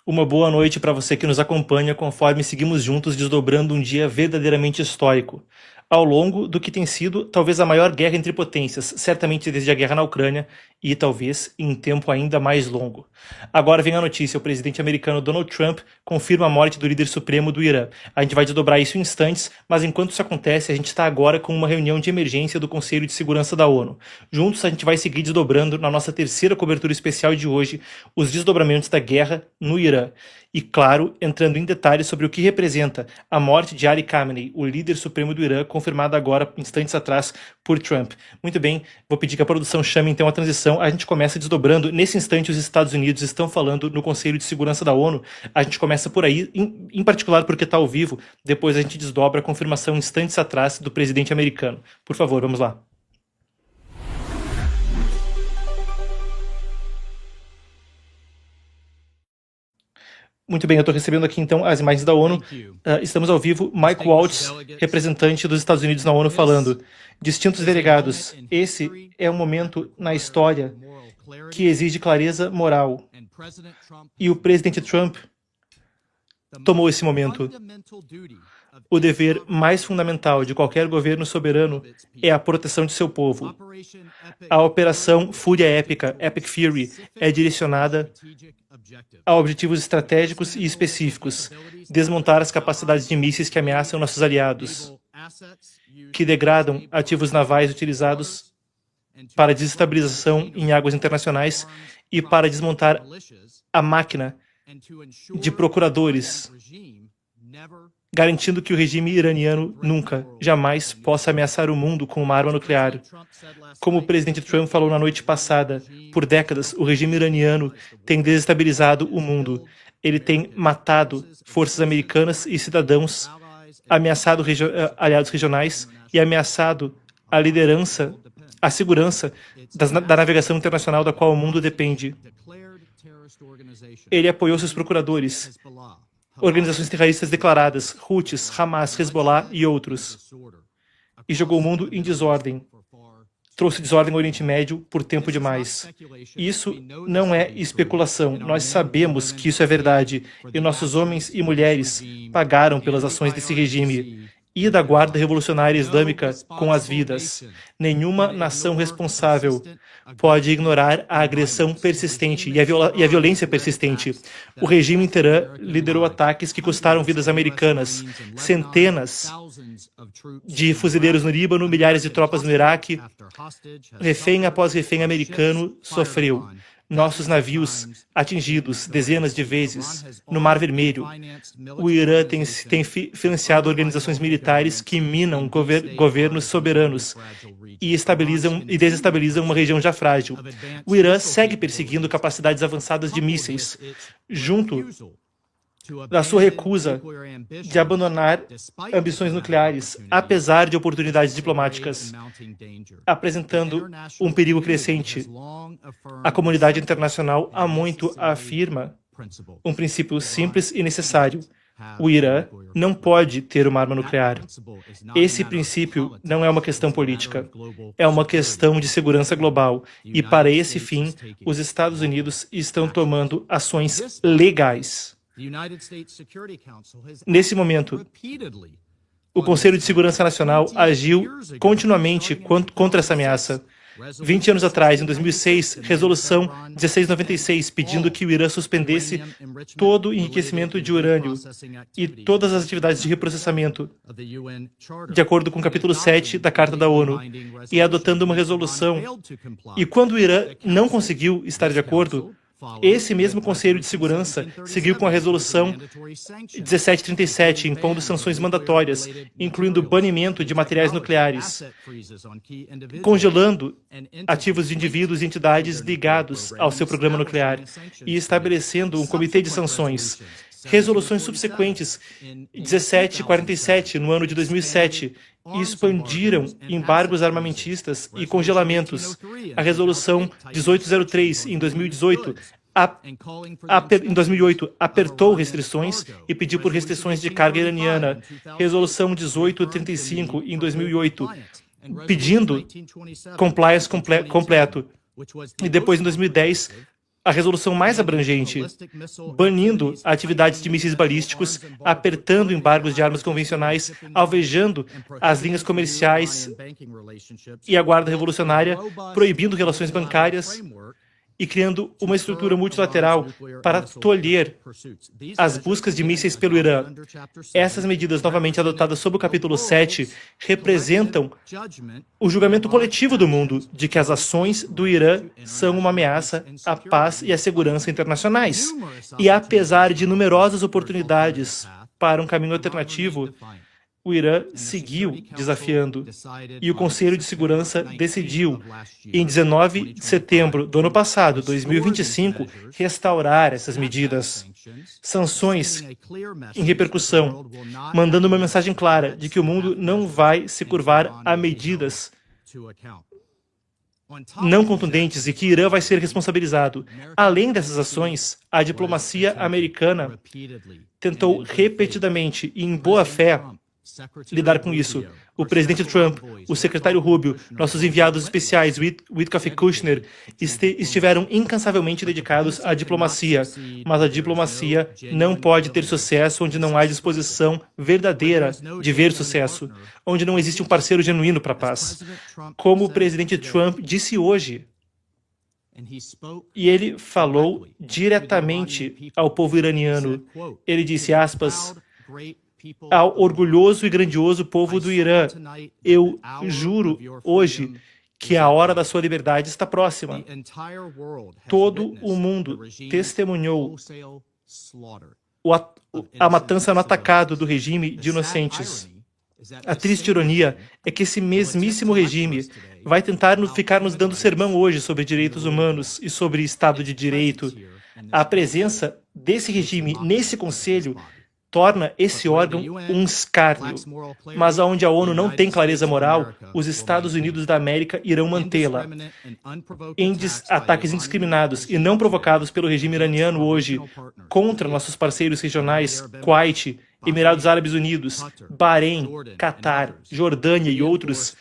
Uma boa noite para você que nos acompanha conforme seguimos juntos desdobrando um dia verdadeiramente histórico. Ao longo do que tem sido talvez a maior guerra entre potências, certamente desde a guerra na Ucrânia e talvez em tempo ainda mais longo. Agora vem a notícia: o presidente americano Donald Trump confirma a morte do líder supremo do Irã. A gente vai desdobrar isso em instantes, mas enquanto isso acontece, a gente está agora com uma reunião de emergência do Conselho de Segurança da ONU. Juntos a gente vai seguir desdobrando na nossa terceira cobertura especial de hoje os desdobramentos da guerra no Irã. E, claro, entrando em detalhes sobre o que representa a morte de Ali Khamenei, o líder supremo do Irã, confirmada agora, instantes atrás, por Trump. Muito bem, vou pedir que a produção chame então a transição. A gente começa desdobrando. Nesse instante, os Estados Unidos estão falando no Conselho de Segurança da ONU. A gente começa por aí, em particular porque está ao vivo. Depois a gente desdobra a confirmação instantes atrás do presidente americano. Por favor, vamos lá. Muito bem, eu estou recebendo aqui então as imagens da ONU. Estamos ao vivo. Mike Waltz, representante dos Estados Unidos na ONU, falando. Distintos delegados, esse é um momento na história que exige clareza moral. E o presidente Trump tomou esse momento. O dever mais fundamental de qualquer governo soberano é a proteção de seu povo. A Operação Fúria Épica, Epic Fury, é direcionada a objetivos estratégicos e específicos: desmontar as capacidades de mísseis que ameaçam nossos aliados, que degradam ativos navais utilizados para desestabilização em águas internacionais e para desmontar a máquina de procuradores, garantindo que o regime iraniano nunca, jamais possa ameaçar o mundo com uma arma nuclear. Como o presidente Trump falou na noite passada, por décadas o regime iraniano tem desestabilizado o mundo. Ele tem matado forças americanas e cidadãos, ameaçado aliados regionais e ameaçado a liderança, a segurança da navegação internacional da qual o mundo depende. Ele apoiou seus procuradores, organizações terroristas declaradas, Houthis, Hamas, Hezbollah e outros, e jogou o mundo em desordem. Trouxe desordem ao Oriente Médio por tempo demais. Isso não é especulação. Nós sabemos que isso é verdade. E nossos homens e mulheres pagaram pelas ações desse regime e da Guarda Revolucionária Islâmica com as vidas. Nenhuma nação responsável pode ignorar a agressão persistente e a violência persistente. O regime em Teherã liderou ataques que custaram vidas americanas, centenas de fuzileiros no Líbano, milhares de tropas no Iraque. Refém após refém americano sofreu. Nossos navios atingidos dezenas de vezes no Mar Vermelho. O Irã tem financiado organizações militares que minam governos soberanos e desestabilizam uma região já frágil. O Irã segue perseguindo capacidades avançadas de mísseis, junto da sua recusa de abandonar ambições nucleares, apesar de oportunidades diplomáticas, apresentando um perigo crescente. A comunidade internacional há muito afirma um princípio simples e necessário: o Irã não pode ter uma arma nuclear. Esse princípio não é uma questão política, é uma questão de segurança global. E para esse fim, os Estados Unidos estão tomando ações legais. Nesse momento, o Conselho de Segurança Nacional agiu continuamente contra essa ameaça. 20 anos atrás, em 2006, Resolução 1696, pedindo que o Irã suspendesse todo o enriquecimento de urânio e todas as atividades de reprocessamento, de acordo com o capítulo 7 da Carta da ONU, e adotando uma resolução. E quando o Irã não conseguiu estar de acordo, esse mesmo Conselho de Segurança seguiu com a Resolução 1737, impondo sanções mandatórias, incluindo o banimento de materiais nucleares, congelando ativos de indivíduos e entidades ligados ao seu programa nuclear e estabelecendo um comitê de sanções. Resoluções subsequentes, 1747, no ano de 2007, expandiram embargos armamentistas e congelamentos. A Resolução 1803, em 2018, em 2008, apertou restrições e pediu por restrições de carga iraniana. Resolução 1835, em 2008, pedindo compliance completo. E depois, em 2010, a resolução mais abrangente, banindo atividades de mísseis balísticos, apertando embargos de armas convencionais, alvejando as linhas comerciais e a Guarda Revolucionária, proibindo relações bancárias e criando uma estrutura multilateral para tolher as buscas de mísseis pelo Irã. Essas medidas novamente adotadas sob o capítulo 7 representam o julgamento coletivo do mundo de que as ações do Irã são uma ameaça à paz e à segurança internacionais. E apesar de numerosas oportunidades para um caminho alternativo, o Irã seguiu desafiando, e o Conselho de Segurança decidiu, em 19 de setembro do ano passado, 2025, restaurar essas medidas. Sanções em repercussão, mandando uma mensagem clara de que o mundo não vai se curvar a medidas não contundentes e que Irã vai ser responsabilizado. Além dessas ações, a diplomacia americana tentou repetidamente e em boa fé lidar com isso. O presidente Trump, o secretário Rubio, nossos enviados especiais, Witkoff e Kushner, estiveram incansavelmente dedicados à diplomacia, mas a diplomacia não pode ter sucesso onde não há disposição verdadeira de ver sucesso, onde não existe um parceiro genuíno para a paz. Como o presidente Trump disse hoje, e ele falou diretamente ao povo iraniano, ele disse, aspas, ao orgulhoso e grandioso povo do Irã, eu juro hoje que a hora da sua liberdade está próxima. Todo o mundo testemunhou a matança no atacado do regime de inocentes. A triste ironia é que esse mesmíssimo regime vai tentar ficar nos dando sermão hoje sobre direitos humanos e sobre Estado de Direito. A presença desse regime nesse conselho torna esse órgão um escárnio. Mas onde a ONU não tem clareza moral, os Estados Unidos da América irão mantê-la. Ataques indiscriminados e não provocados pelo regime iraniano hoje contra nossos parceiros regionais, Kuwait, Emirados Árabes Unidos, Bahrein, Catar, Jordânia e outros,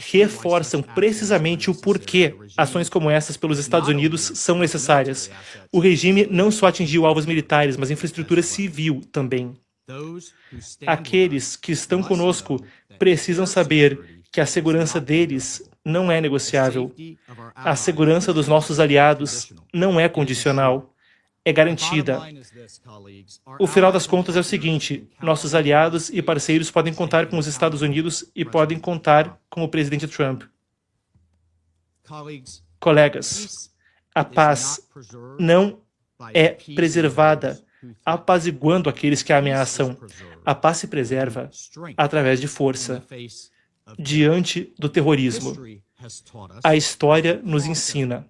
reforçam precisamente o porquê ações como essas pelos Estados Unidos são necessárias. O regime não só atingiu alvos militares, mas infraestrutura civil também. Aqueles que estão conosco precisam saber que a segurança deles não é negociável. A segurança dos nossos aliados não é condicional. É garantida. O final das contas é o seguinte, nossos aliados e parceiros podem contar com os Estados Unidos e podem contar com o presidente Trump. Colegas, a paz não é preservada apaziguando aqueles que a ameaçam. A paz se preserva através de força, diante do terrorismo. A história nos ensina.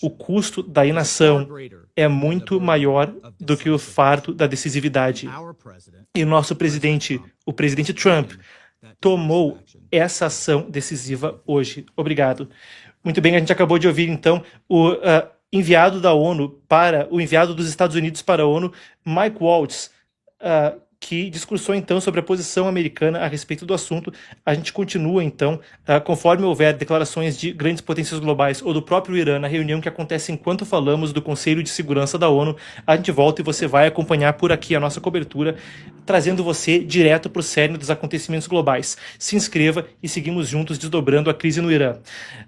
O custo da inação é muito maior do que o fardo da decisividade. E nosso presidente, o presidente Trump, tomou essa ação decisiva hoje. Obrigado. Muito bem, a gente acabou de ouvir, então, o enviado da ONU o enviado dos Estados Unidos para a ONU, Mike Waltz, que discursou, então, sobre a posição americana a respeito do assunto. A gente continua, então, conforme houver declarações de grandes potências globais ou do próprio Irã na reunião que acontece enquanto falamos do Conselho de Segurança da ONU, a gente volta e você vai acompanhar por aqui a nossa cobertura, trazendo você direto para o cerne dos acontecimentos globais. Se inscreva e seguimos juntos desdobrando a crise no Irã.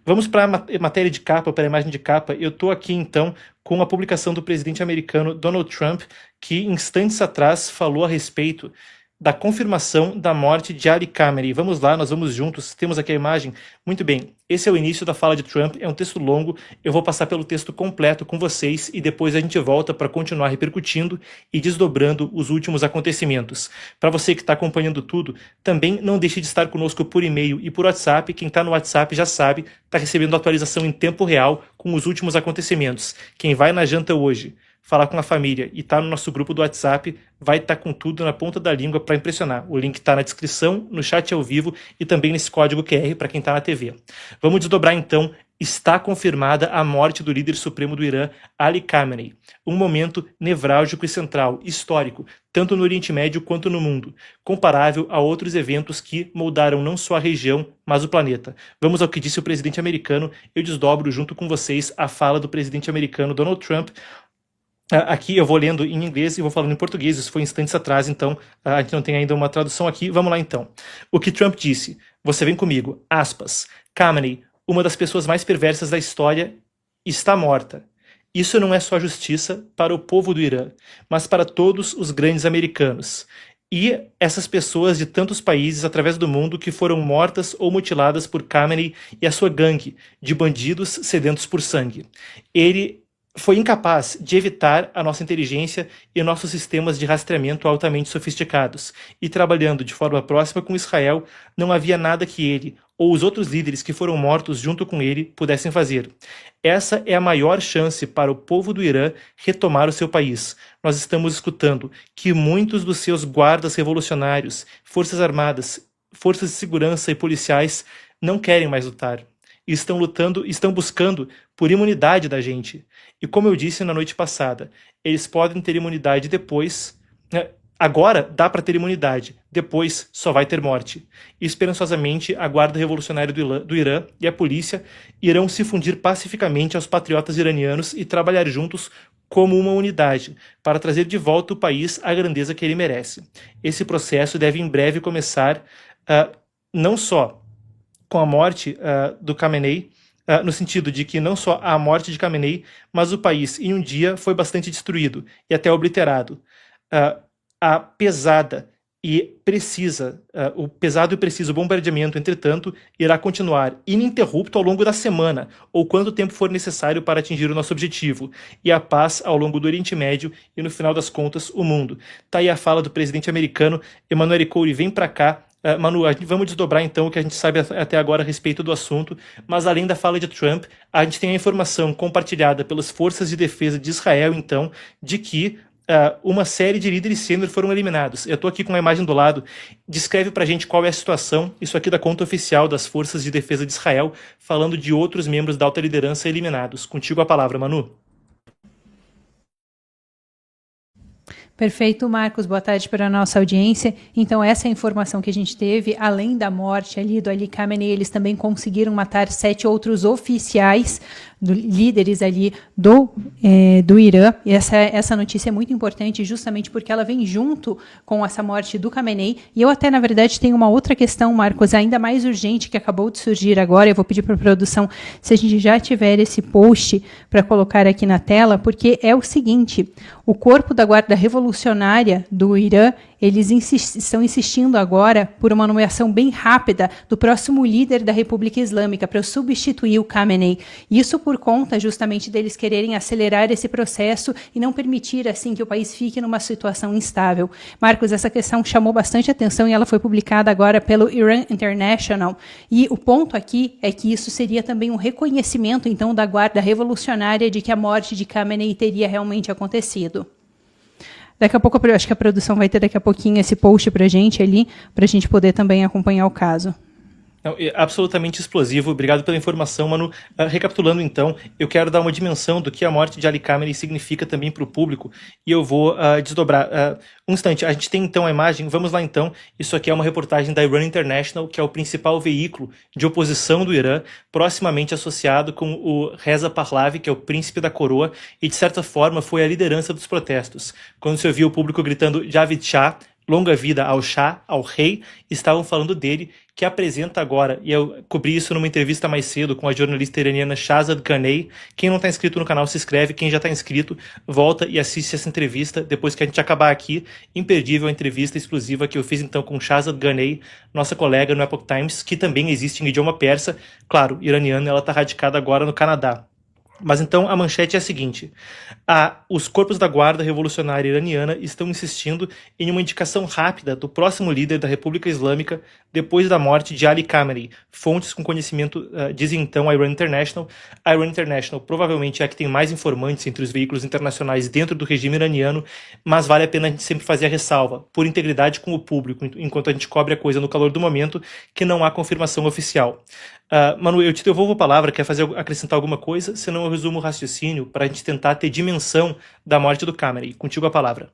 Vamos para a matéria de capa, para a imagem de capa. Eu estou aqui, então, com a publicação do presidente americano Donald Trump, que instantes atrás falou a respeito da confirmação da morte de Ali Khamenei. Vamos lá, nós vamos juntos, temos aqui a imagem. Muito bem, esse é o início da fala de Trump, é um texto longo, eu vou passar pelo texto completo com vocês e depois a gente volta para continuar repercutindo e desdobrando os últimos acontecimentos. Para você que está acompanhando tudo, também não deixe de estar conosco por e-mail e por WhatsApp. Quem está no WhatsApp já sabe, está recebendo atualização em tempo real com os últimos acontecimentos. Quem vai na janta hoje falar com a família e está no nosso grupo do WhatsApp, vai estar com tudo na ponta da língua para impressionar. O link está na descrição, no chat ao vivo e também nesse código QR para quem está na TV. Vamos desdobrar então está confirmada a morte do líder supremo do Irã, Ali Khamenei. Um momento nevrálgico e central, histórico, tanto no Oriente Médio quanto no mundo, comparável a outros eventos que moldaram não só a região, mas o planeta. Vamos ao que disse o presidente americano. Eu desdobro junto com vocês a fala do presidente americano Donald Trump. Aqui eu vou lendo em inglês e vou falando em português, isso foi instantes atrás, então a gente não tem ainda uma tradução aqui. Vamos lá então. O que Trump disse, você vem comigo, aspas, Khamenei, uma das pessoas mais perversas da história, está morta. Isso não é só justiça para o povo do Irã, mas para todos os grandes americanos. E essas pessoas de tantos países através do mundo que foram mortas ou mutiladas por Khamenei e a sua gangue de bandidos sedentos por sangue. Ele foi incapaz de evitar a nossa inteligência e nossos sistemas de rastreamento altamente sofisticados, e trabalhando de forma próxima com Israel, não havia nada que ele, ou os outros líderes que foram mortos junto com ele, pudessem fazer. Essa é a maior chance para o povo do Irã retomar o seu país. Nós estamos escutando que muitos dos seus guardas revolucionários, forças armadas, forças de segurança e policiais não querem mais lutar. Estão lutando, estão buscando por imunidade da gente. E como eu disse na noite passada, eles podem ter imunidade depois. Agora dá para ter imunidade, depois só vai ter morte. E esperançosamente a Guarda Revolucionária do Irã e a polícia irão se fundir pacificamente aos patriotas iranianos e trabalhar juntos como uma unidade, para trazer de volta o país à grandeza que ele merece. Esse processo deve em breve começar, não só com a morte do Khamenei, no sentido de que não só a morte de Khamenei, mas o país em um dia foi bastante destruído e até obliterado. A pesada e precisa, o pesado e preciso bombardeamento, entretanto, irá continuar ininterrupto ao longo da semana, ou quanto tempo for necessário para atingir o nosso objetivo, e a paz ao longo do Oriente Médio e, no final das contas, o mundo. Tá aí a fala do presidente americano. Emanuele Coury, vem para cá. Manu, vamos desdobrar então o que a gente sabe até agora a respeito do assunto, mas além da fala de Trump, a gente tem a informação compartilhada pelas forças de defesa de Israel, então, de que uma série de líderes sênior foram eliminados. Eu estou aqui com a imagem do lado. Descreve pra gente qual é a situação, isso aqui da conta oficial das forças de defesa de Israel, falando de outros membros da alta liderança eliminados. Contigo a palavra, Manu. Perfeito, Marcos. Boa tarde para a nossa audiência. Então, essa é a informação que a gente teve. Além da morte ali do Ali Khamenei, eles também conseguiram matar 7 outros oficiais, líderes ali do Irã. E essa notícia é muito importante justamente porque ela vem junto com essa morte do Khamenei. E eu até, na verdade, tenho uma outra questão, Marcos, ainda mais urgente, que acabou de surgir agora. Eu vou pedir para a produção se a gente já tiver esse post para colocar aqui na tela, porque é o seguinte: o corpo da Guarda Revolucionária do Irã, eles estão insistindo agora por uma nomeação bem rápida do próximo líder da República Islâmica para substituir o Khamenei. Isso por conta justamente deles quererem acelerar esse processo e não permitir assim que o país fique numa situação instável. Marcos, essa questão chamou bastante atenção e ela foi publicada agora pelo Iran International. E o ponto aqui é que isso seria também um reconhecimento então da Guarda Revolucionária de que a morte de Khamenei teria realmente acontecido. Daqui a pouco, eu acho que a produção vai ter daqui a pouquinho esse post para a gente ali, para a gente poder também acompanhar o caso. Não, é absolutamente explosivo. Obrigado pela informação, Manu. Recapitulando, então, eu quero dar uma dimensão do que a morte de Ali Khamenei significa também para o público, e eu vou desdobrar. Um instante, a gente tem então a imagem, vamos lá então. Isso aqui é uma reportagem da Iran International, que é o principal veículo de oposição do Irã, proximamente associado com o Reza Pahlavi, que é o príncipe da coroa, e de certa forma foi a liderança dos protestos. Quando se ouvia o público gritando Javid Shah, longa vida ao Shah, ao rei, estavam falando dele, que apresenta agora, e eu cobri isso numa entrevista mais cedo com a jornalista iraniana Shahzad Ghanei. Quem não está inscrito no canal se inscreve, quem já está inscrito volta e assiste essa entrevista depois que a gente acabar aqui. Imperdível a entrevista exclusiva que eu fiz então com Shahzad Ghanei, nossa colega no Epoch Times, que também existe em idioma persa, claro, iraniana, ela está radicada agora no Canadá. Mas então a manchete é a seguinte: os corpos da Guarda Revolucionária Iraniana estão insistindo em uma indicação rápida do próximo líder da República Islâmica depois da morte de Ali Khamenei. Fontes com conhecimento dizem então a Iran International. A Iran International provavelmente é a que tem mais informantes entre os veículos internacionais dentro do regime iraniano, mas vale a pena a gente sempre fazer a ressalva, por integridade com o público, enquanto a gente cobre a coisa no calor do momento, que não há confirmação oficial. Manu, eu te devolvo a palavra, quer acrescentar alguma coisa? Senão eu resumo o raciocínio para a gente tentar ter dimensão da morte do Khamenei. Contigo a palavra.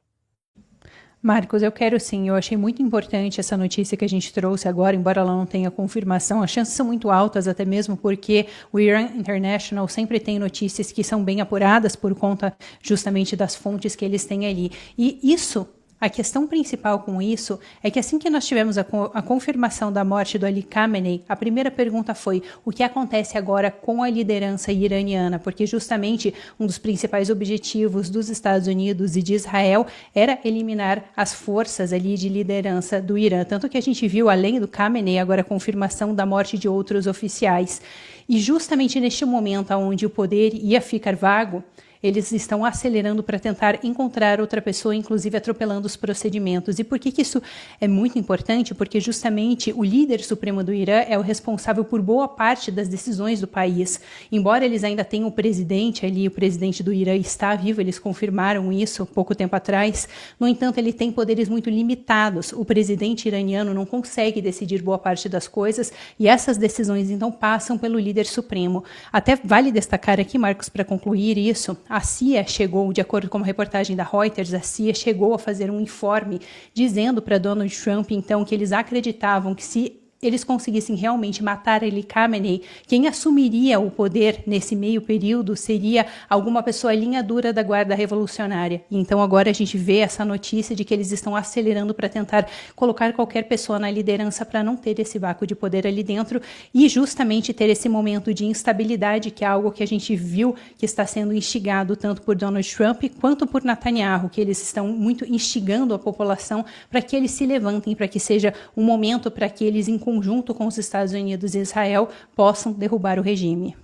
Marcos, eu quero sim, eu achei muito importante essa notícia que a gente trouxe agora, embora ela não tenha confirmação, as chances são muito altas, até mesmo porque o Iran International sempre tem notícias que são bem apuradas por conta justamente das fontes que eles têm ali. E isso, a questão principal com isso é que assim que nós tivemos a confirmação da morte do Ali Khamenei, a primeira pergunta foi o que acontece agora com a liderança iraniana, porque justamente um dos principais objetivos dos Estados Unidos e de Israel era eliminar as forças ali de liderança do Irã, tanto que a gente viu, além do Khamenei, agora a confirmação da morte de outros oficiais. E justamente neste momento onde o poder ia ficar vago, eles estão acelerando para tentar encontrar outra pessoa, inclusive atropelando os procedimentos. E por que isso é muito importante? Porque justamente o líder supremo do Irã é o responsável por boa parte das decisões do país. Embora eles ainda tenham o presidente ali, o presidente do Irã está vivo, eles confirmaram isso pouco tempo atrás. No entanto, ele tem poderes muito limitados. O presidente iraniano não consegue decidir boa parte das coisas e essas decisões então passam pelo líder supremo. Até vale destacar aqui, Marcos, para concluir isso, a CIA chegou, de acordo com uma reportagem da Reuters, a CIA chegou a fazer um informe dizendo para Donald Trump, então, que eles acreditavam que se eles conseguissem realmente matar Ali Khamenei, quem assumiria o poder nesse meio período seria alguma pessoa linha dura da Guarda Revolucionária. Então agora a gente vê essa notícia de que eles estão acelerando para tentar colocar qualquer pessoa na liderança para não ter esse vácuo de poder ali dentro e justamente ter esse momento de instabilidade, que é algo que a gente viu que está sendo instigado tanto por Donald Trump quanto por Netanyahu, que eles estão muito instigando a população para que eles se levantem, para que seja um momento para que eles conjunto com os Estados Unidos e Israel, possam derrubar o regime.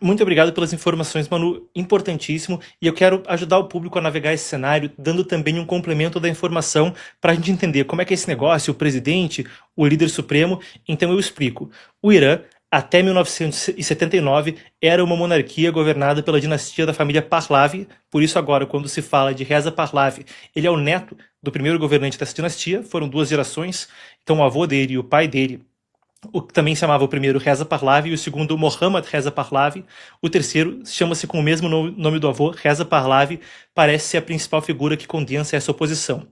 Muito obrigado pelas informações, Manu, importantíssimo, e eu quero ajudar o público a navegar esse cenário, dando também um complemento da informação para a gente entender como é que é esse negócio, o presidente, o líder supremo. Então eu explico. O Irã, até 1979, era uma monarquia governada pela dinastia da família Pahlavi, por isso agora, quando se fala de Reza Pahlavi, ele é o neto do primeiro governante dessa dinastia, foram 2 gerações, então o avô dele e o pai dele, o que também se chamava o primeiro Reza Pahlavi e o segundo Mohammad Reza Pahlavi, o terceiro chama-se com o mesmo nome do avô, Reza Pahlavi, parece ser a principal figura que condensa essa oposição.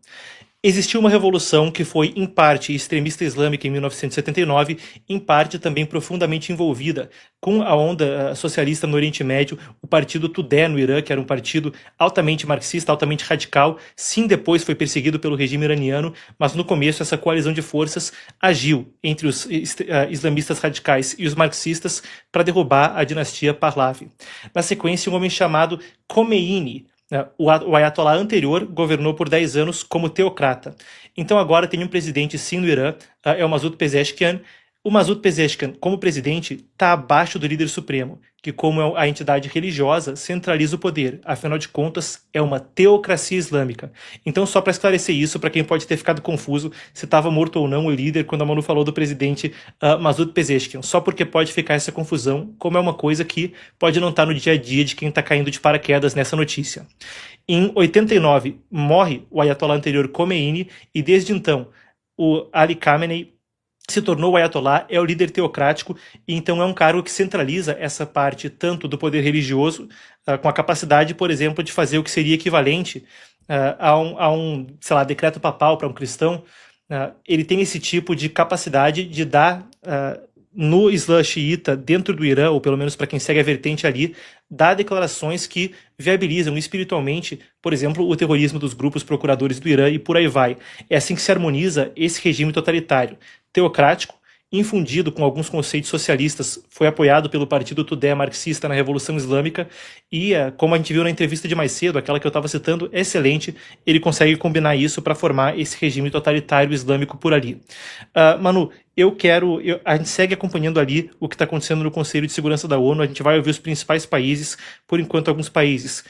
Existiu uma revolução que foi, em parte, extremista islâmica em 1979, em parte também profundamente envolvida com a onda socialista no Oriente Médio, o partido Tudeh no Irã, que era um partido altamente marxista, altamente radical. Sim, depois foi perseguido pelo regime iraniano, mas no começo essa coalizão de forças agiu entre os islamistas radicais e os marxistas para derrubar a dinastia Pahlavi. Na sequência, um homem chamado Khomeini, o Ayatollah anterior governou por 10 anos como teocrata. Então agora tem um presidente sim no Irã, é o Masoud Pezeshkian. O Masoud Pezeshkian, como presidente, está abaixo do líder supremo, que como é a entidade religiosa, centraliza o poder. Afinal de contas, é uma teocracia islâmica. Então, só para esclarecer isso, para quem pode ter ficado confuso se estava morto ou não o líder, quando a Manu falou do presidente Masoud Pezeshkian, só porque pode ficar essa confusão, como é uma coisa que pode não estar no dia a dia de quem está caindo de paraquedas nessa notícia. Em 89, morre o Ayatollah anterior Khomeini, e desde então, o Ali Khamenei se tornou o Ayatollah, é o líder teocrático, e então é um cargo que centraliza essa parte tanto do poder religioso, com a capacidade, por exemplo, de fazer o que seria equivalente a um, sei lá, decreto papal para um cristão. Ele tem esse tipo de capacidade de dar, no Islã xiita, dentro do Irã, ou pelo menos para quem segue a vertente ali, dar declarações que viabilizam espiritualmente, por exemplo, o terrorismo dos grupos procuradores do Irã e por aí vai. É assim que se harmoniza esse regime totalitário, teocrático, infundido com alguns conceitos socialistas, foi apoiado pelo partido Tudeh marxista na Revolução Islâmica e, como a gente viu na entrevista de mais cedo, aquela que eu estava citando, excelente, ele consegue combinar isso para formar esse regime totalitário islâmico por ali. Manu, a gente segue acompanhando ali o que está acontecendo no Conselho de Segurança da ONU, a gente vai ouvir os principais países, por enquanto alguns países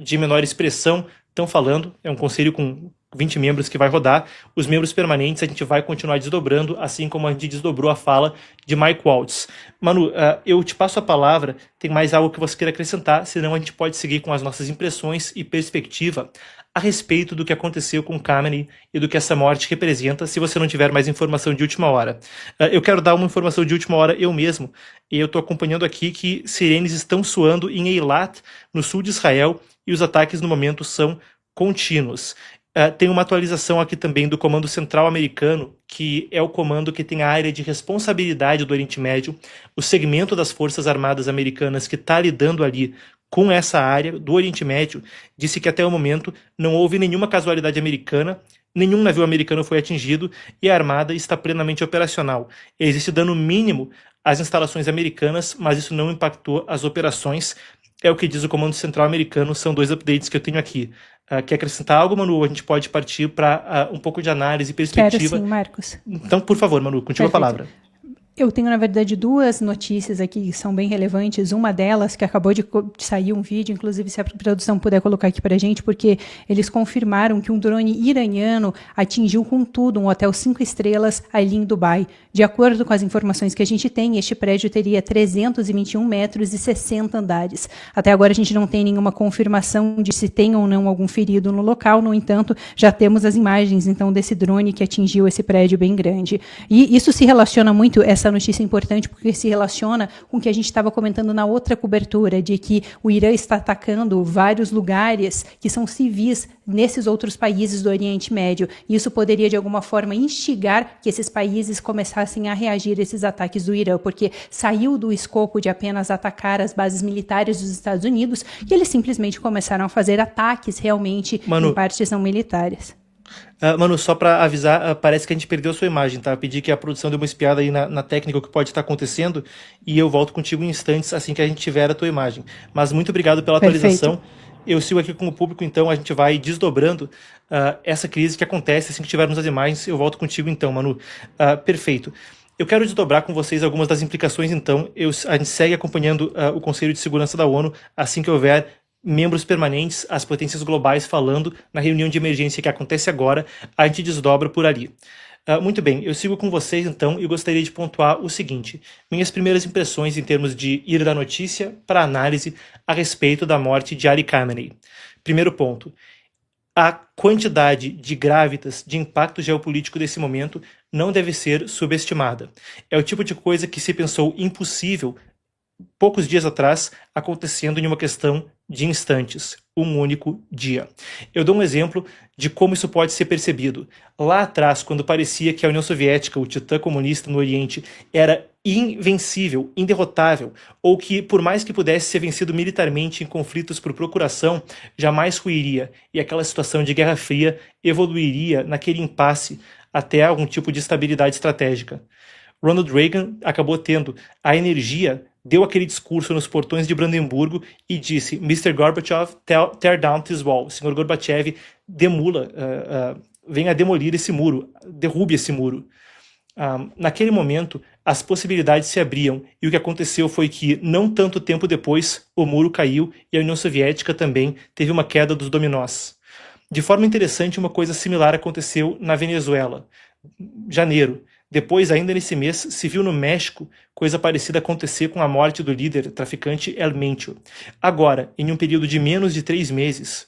de menor expressão estão falando, é um conselho com 20 membros que vai rodar. Os membros permanentes a gente vai continuar desdobrando, assim como a gente desdobrou a fala de Mike Waltz. Manu, eu te passo a palavra, tem mais algo que você queira acrescentar, senão a gente pode seguir com as nossas impressões e perspectiva a respeito do que aconteceu com Khamenei e do que essa morte representa, se você não tiver mais informação de última hora. Eu quero dar uma informação de última hora eu mesmo, e eu estou acompanhando aqui que sirenes estão soando em Eilat, no sul de Israel, e os ataques no momento são contínuos. Tem uma atualização aqui também do Comando Central Americano, que é o comando que tem a área de responsabilidade do Oriente Médio, o segmento das Forças Armadas Americanas que está lidando ali com essa área do Oriente Médio, disse que até o momento não houve nenhuma casualidade americana, nenhum navio americano foi atingido e a Armada está plenamente operacional. Existe dano mínimo às instalações americanas, mas isso não impactou as operações. É o que diz o Comando Central Americano, são 2 updates que eu tenho aqui. Quer acrescentar algo, Manu? A gente pode partir para um pouco de análise e perspectiva. Quero sim, Marcos. Então, por favor, Manu, continua a palavra. Eu tenho, na verdade, 2 notícias aqui que são bem relevantes. Uma delas, que acabou de sair um vídeo, inclusive se a produção puder colocar aqui para a gente, porque eles confirmaram que um drone iraniano atingiu com tudo um hotel 5 estrelas ali em Dubai. De acordo com as informações que a gente tem, este prédio teria 321 metros e 60 andares. Até agora a gente não tem nenhuma confirmação de se tem ou não algum ferido no local, no entanto, já temos as imagens, então, desse drone que atingiu esse prédio bem grande. E isso se relaciona muito, essa notícia é importante porque se relaciona com o que a gente estava comentando na outra cobertura, de que o Irã está atacando vários lugares que são civis nesses outros países do Oriente Médio. E isso poderia, de alguma forma, instigar que esses países começassem a reagir a esses ataques do Irã, porque saiu do escopo de apenas atacar as bases militares dos Estados Unidos e eles simplesmente começaram a fazer ataques realmente em partes não militares. Manu, só para avisar, parece que a gente perdeu a sua imagem, tá? Pedi que a produção dê uma espiada aí na técnica, o que pode estar acontecendo, e eu volto contigo em instantes assim que a gente tiver a tua imagem. Mas muito obrigado pela atualização. Eu sigo aqui com o público, então a gente vai desdobrando essa crise que acontece assim que tivermos as imagens. Eu volto contigo então, Manu. Perfeito. Eu quero desdobrar com vocês algumas das implicações, então. A gente segue acompanhando o Conselho de Segurança da ONU assim que houver membros permanentes, as potências globais falando na reunião de emergência que acontece agora, a gente desdobra por ali. Muito bem, eu sigo com vocês então e gostaria de pontuar o seguinte: minhas primeiras impressões em termos de ir da notícia para análise a respeito da morte de Ali Khamenei. Primeiro ponto, a quantidade de grávidas, de impacto geopolítico desse momento não deve ser subestimada. É o tipo de coisa que se pensou impossível poucos dias atrás, acontecendo em uma questão de instantes, um único dia. Eu dou um exemplo de como isso pode ser percebido. Lá atrás, quando parecia que a União Soviética, o titã comunista no Oriente, era invencível, inderrotável, ou que, por mais que pudesse ser vencido militarmente em conflitos por procuração, jamais ruiria, e aquela situação de Guerra Fria evoluiria naquele impasse até algum tipo de estabilidade estratégica. Ronald Reagan acabou tendo a energia, deu aquele discurso nos portões de Brandemburgo e disse: Mr. Gorbachev, tear down this wall. Senhor Gorbachev, venha demolir esse muro, derrube esse muro. Naquele momento, as possibilidades se abriam e o que aconteceu foi que, não tanto tempo depois, o muro caiu e a União Soviética também teve uma queda dos dominós. De forma interessante, uma coisa similar aconteceu na Venezuela. Janeiro. Depois, ainda nesse mês, se viu no México coisa parecida acontecer com a morte do líder traficante El Mencho. Agora, em um período de menos de 3 meses,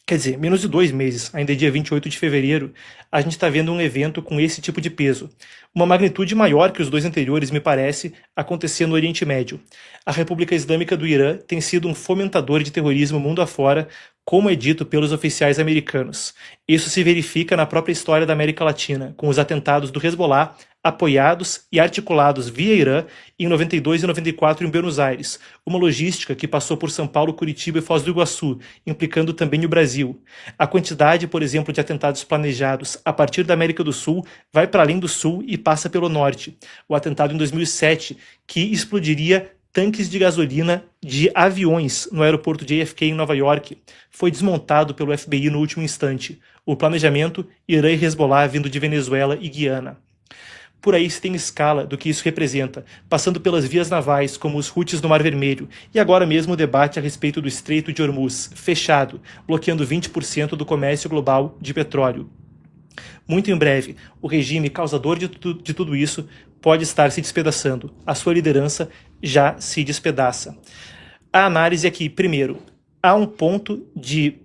quer dizer, menos de 2 meses, ainda é dia 28 de fevereiro, a gente está vendo um evento com esse tipo de peso. Uma magnitude maior que os 2 anteriores, me parece, acontecer no Oriente Médio. A República Islâmica do Irã tem sido um fomentador de terrorismo mundo afora, como é dito pelos oficiais americanos. Isso se verifica na própria história da América Latina, com os atentados do Hezbollah, apoiados e articulados via Irã em 92 e 94 em Buenos Aires, uma logística que passou por São Paulo, Curitiba e Foz do Iguaçu, implicando também o Brasil. A quantidade, por exemplo, de atentados planejados a partir da América do Sul vai para além do Sul e passa pelo Norte. O atentado em 2007, que explodiria tanques de gasolina de aviões no aeroporto de JFK em Nova York, foi desmontado pelo FBI no último instante. O planejamento, Irã e Hezbollah vindo de Venezuela e Guiana. por aí se tem escala do que isso representa, passando pelas vias navais, como os Houthis no Mar Vermelho, e agora mesmo o debate a respeito do Estreito de Hormuz, fechado, bloqueando 20% do comércio global de petróleo. Muito em breve, o regime causador de tudo isso pode estar se despedaçando. A sua liderança já se despedaça. A análise é que, primeiro, há um ponto de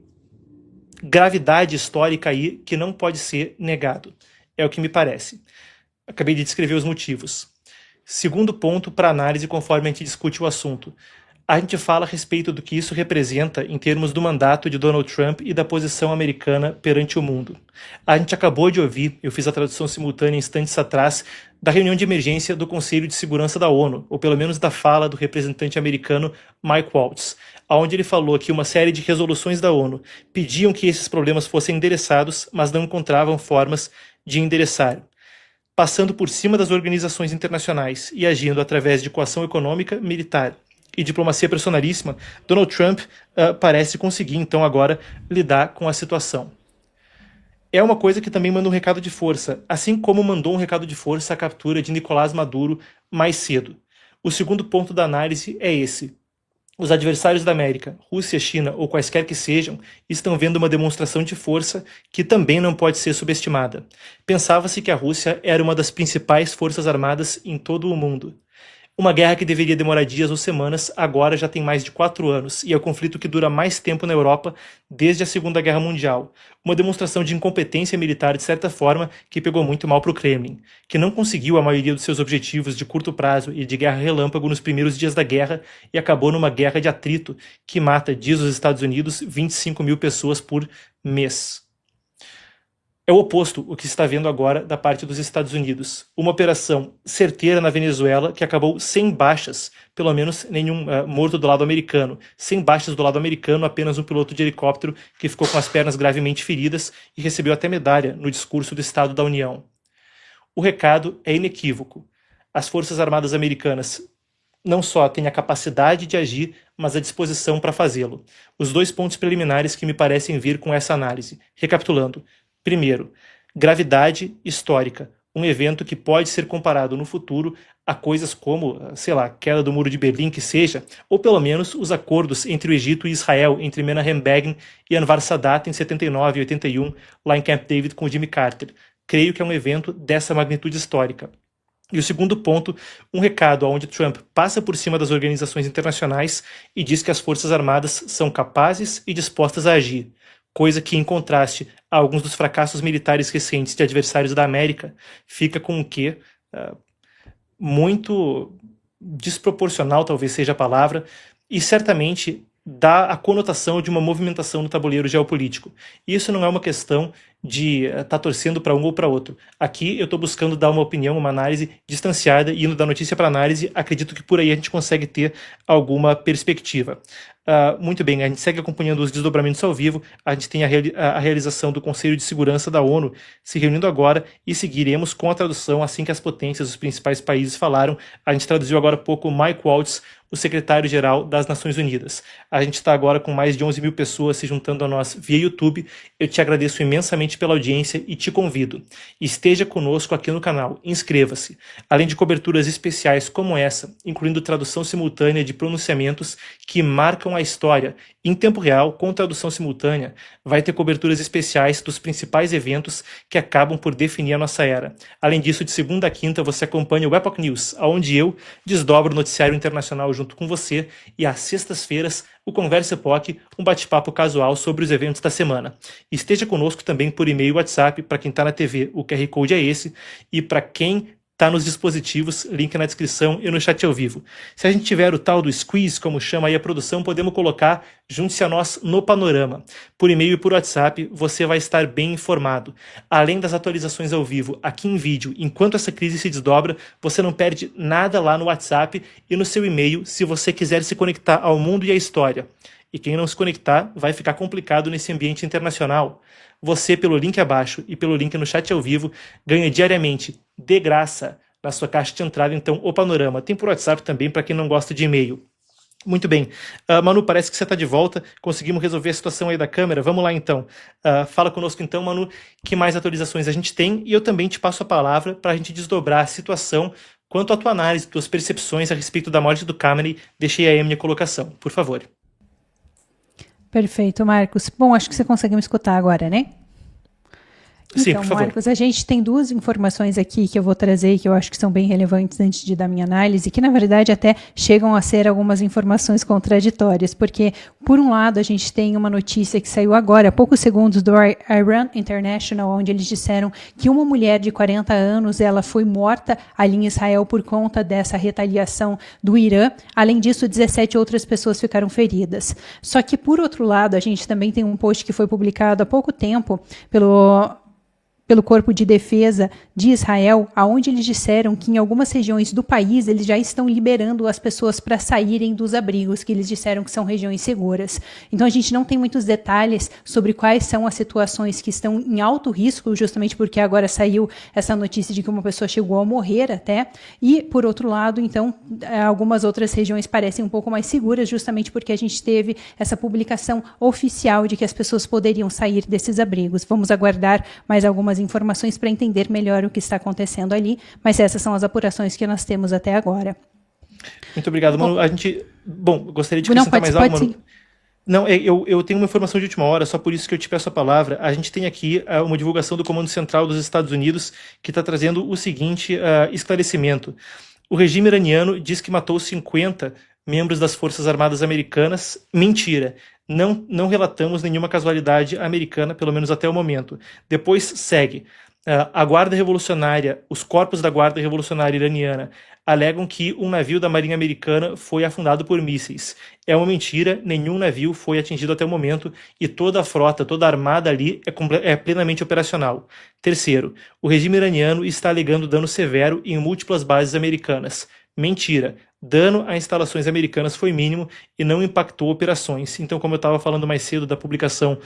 gravidade histórica aí que não pode ser negado. É o que me parece. Acabei de descrever os motivos. Segundo ponto para análise conforme a gente discute o assunto. A gente fala a respeito do que isso representa em termos do mandato de Donald Trump e da posição americana perante o mundo. A gente acabou de ouvir, eu fiz a tradução simultânea instantes atrás, da reunião de emergência do Conselho de Segurança da ONU, ou pelo menos da fala do representante americano Mike Waltz, onde ele falou que uma série de resoluções da ONU pediam que esses problemas fossem endereçados, mas não encontravam formas de endereçar. Passando por cima das organizações internacionais e agindo através de coação econômica, militar e diplomacia personalíssima, Donald Trump parece conseguir, então, agora lidar com a situação. É uma coisa que também manda um recado de força, assim como mandou um recado de força a captura de Nicolás Maduro mais cedo. O segundo ponto da análise é esse. Os adversários da América, Rússia, China ou quaisquer que sejam, estão vendo uma demonstração de força que também não pode ser subestimada. Pensava-se que a Rússia era uma das principais forças armadas em todo o mundo. Uma guerra que deveria demorar dias ou semanas, agora já tem mais de 4 anos, e é o conflito que dura mais tempo na Europa desde a Segunda Guerra Mundial. Uma demonstração de incompetência militar, de certa forma, que pegou muito mal para o Kremlin, que não conseguiu a maioria dos seus objetivos de curto prazo e de guerra relâmpago nos primeiros dias da guerra e acabou numa guerra de atrito que mata, diz os Estados Unidos, 25 mil pessoas por mês. É o oposto o que se está vendo agora da parte dos Estados Unidos. Uma operação certeira na Venezuela que acabou sem baixas, pelo menos nenhum morto do lado americano. Sem baixas do lado americano, apenas um piloto de helicóptero que ficou com as pernas gravemente feridas e recebeu até medalha no discurso do Estado da União. O recado é inequívoco. As Forças Armadas Americanas não só têm a capacidade de agir, mas a disposição para fazê-lo. Os dois pontos preliminares que me parecem vir com essa análise. Recapitulando. Primeiro, gravidade histórica, um evento que pode ser comparado no futuro a coisas como, sei lá, queda do Muro de Berlim que seja, ou pelo menos os acordos entre o Egito e Israel, entre Menachem Begin e Anwar Sadat em 79 e 81, lá em Camp David com Jimmy Carter. Creio que é um evento dessa magnitude histórica. E o segundo ponto, um recado onde Trump passa por cima das organizações internacionais e diz que as Forças Armadas são capazes e dispostas a agir. Coisa que, em contraste a alguns dos fracassos militares recentes de adversários da América, fica com um quê muito desproporcional, talvez seja a palavra, e certamente dá a conotação de uma movimentação no tabuleiro geopolítico. Isso não é uma questão de estar torcendo para um ou para outro. Aqui eu estou buscando dar uma opinião, uma análise distanciada, e indo da notícia para análise, acredito que por aí a gente consegue ter alguma perspectiva. Muito bem, a gente segue acompanhando os desdobramentos ao vivo, a gente tem a realização do Conselho de Segurança da ONU se reunindo agora e seguiremos com a tradução assim que as potências, os principais países falaram. A gente traduziu agora há pouco Mike Waltz, o secretário-geral das Nações Unidas. A gente está agora com mais de 11 mil pessoas se juntando a nós via YouTube. Eu te agradeço imensamente pela audiência e te convido. Esteja conosco aqui no canal, inscreva-se. Além de coberturas especiais como essa, incluindo tradução simultânea de pronunciamentos que marcam a história em tempo real, com tradução simultânea, vai ter coberturas especiais dos principais eventos que acabam por definir a nossa era. Além disso, de segunda a quinta, você acompanha o Epoch News, onde eu desdobro o noticiário internacional junto com você, e às sextas-feiras, o Conversa Epoch, um bate-papo casual sobre os eventos da semana. Esteja conosco também por e-mail e WhatsApp, para quem está na TV, o QR Code é esse, e para quem está nos dispositivos, link na descrição e no chat ao vivo. Se a gente tiver o tal do squeeze, como chama aí a produção, podemos colocar, junte-se a nós no panorama. Por e-mail e por WhatsApp, você vai estar bem informado. Além das atualizações ao vivo, aqui em vídeo, enquanto essa crise se desdobra, você não perde nada lá no WhatsApp e no seu e-mail, se você quiser se conectar ao mundo e à história. E quem não se conectar, vai ficar complicado nesse ambiente internacional. Você, pelo link abaixo e pelo link no chat ao vivo, ganha diariamente, de graça, na sua caixa de entrada, então, o panorama. Tem por WhatsApp também, para quem não gosta de e-mail. Muito bem. Manu, parece que você está de volta. Conseguimos resolver a situação aí da câmera. Vamos lá, então. Fala conosco, então, Manu, que mais atualizações a gente tem. E eu também te passo a palavra para a gente desdobrar a situação quanto à tua análise, tuas percepções a respeito da morte do Khamenei. Deixei aí a minha colocação, por favor. Perfeito, Marcos. Bom, acho que você consegue me escutar agora, né? Sim, Então, por favor. Marcos, a gente tem duas informações aqui que eu vou trazer que eu acho que são bem relevantes antes de dar minha análise, que na verdade até chegam a ser algumas informações contraditórias, porque por um lado a gente tem uma notícia que saiu agora, há poucos segundos, do Iran International, onde eles disseram que uma mulher de 40 anos ela foi morta ali em Israel por conta dessa retaliação do Irã. Além disso, 17 outras pessoas ficaram feridas. Só que por outro lado, a gente também tem um post que foi publicado há pouco tempo pelo Corpo de Defesa de Israel, aonde eles disseram que em algumas regiões do país eles já estão liberando as pessoas para saírem dos abrigos, que eles disseram que são regiões seguras. Então a gente não tem muitos detalhes sobre quais são as situações que estão em alto risco, justamente porque agora saiu essa notícia de que uma pessoa chegou a morrer até, e por outro lado, então, algumas outras regiões parecem um pouco mais seguras, justamente porque a gente teve essa publicação oficial de que as pessoas poderiam sair desses abrigos. Vamos aguardar mais algumas informações para entender melhor o que está acontecendo ali, mas essas são as apurações que nós temos até agora. Muito obrigado, Manu. Gostaria de acrescentar mais algo, Manu. Não, eu tenho uma informação de última hora, só por isso que eu te peço a palavra. A gente tem aqui uma divulgação do Comando Central dos Estados Unidos que está trazendo o seguinte esclarecimento. O regime iraniano diz que matou 50 membros das Forças Armadas Americanas. Mentira. Não relatamos nenhuma casualidade americana, pelo menos até o momento. Depois segue. A Guarda Revolucionária, os corpos da Guarda Revolucionária iraniana alegam que um navio da Marinha Americana foi afundado por mísseis. É uma mentira, nenhum navio foi atingido até o momento e toda a frota, toda a armada ali é plenamente operacional. Terceiro, o regime iraniano está alegando dano severo em múltiplas bases americanas. Mentira. Dano a instalações americanas foi mínimo e não impactou operações. Então, como eu estava falando mais cedo da publicação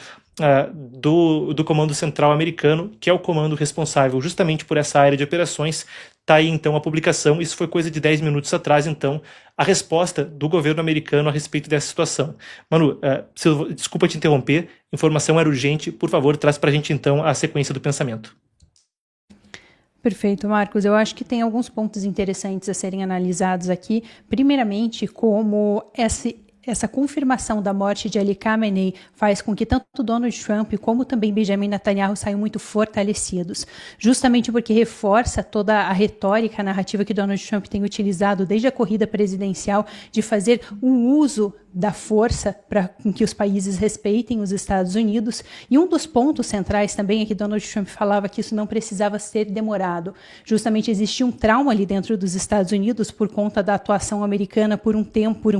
do Comando Central Americano, que é o comando responsável justamente por essa área de operações, está aí então a publicação. Isso foi coisa de 10 minutos atrás, então, a resposta do governo americano a respeito dessa situação. Manu, desculpa te interromper, informação era urgente, por favor, traz para a gente então a sequência do pensamento. Perfeito, Marcos. Eu acho que tem alguns pontos interessantes a serem analisados aqui. Primeiramente, como essa confirmação da morte de Ali Khamenei faz com que tanto Donald Trump como também Benjamin Netanyahu saiam muito fortalecidos, justamente porque reforça toda a retórica, a narrativa que Donald Trump tem utilizado desde a corrida presidencial de fazer um uso da força para que os países respeitem os Estados Unidos. E um dos pontos centrais também é que Donald Trump falava que isso não precisava ser demorado. Justamente existia um trauma ali dentro dos Estados Unidos por conta da atuação americana por um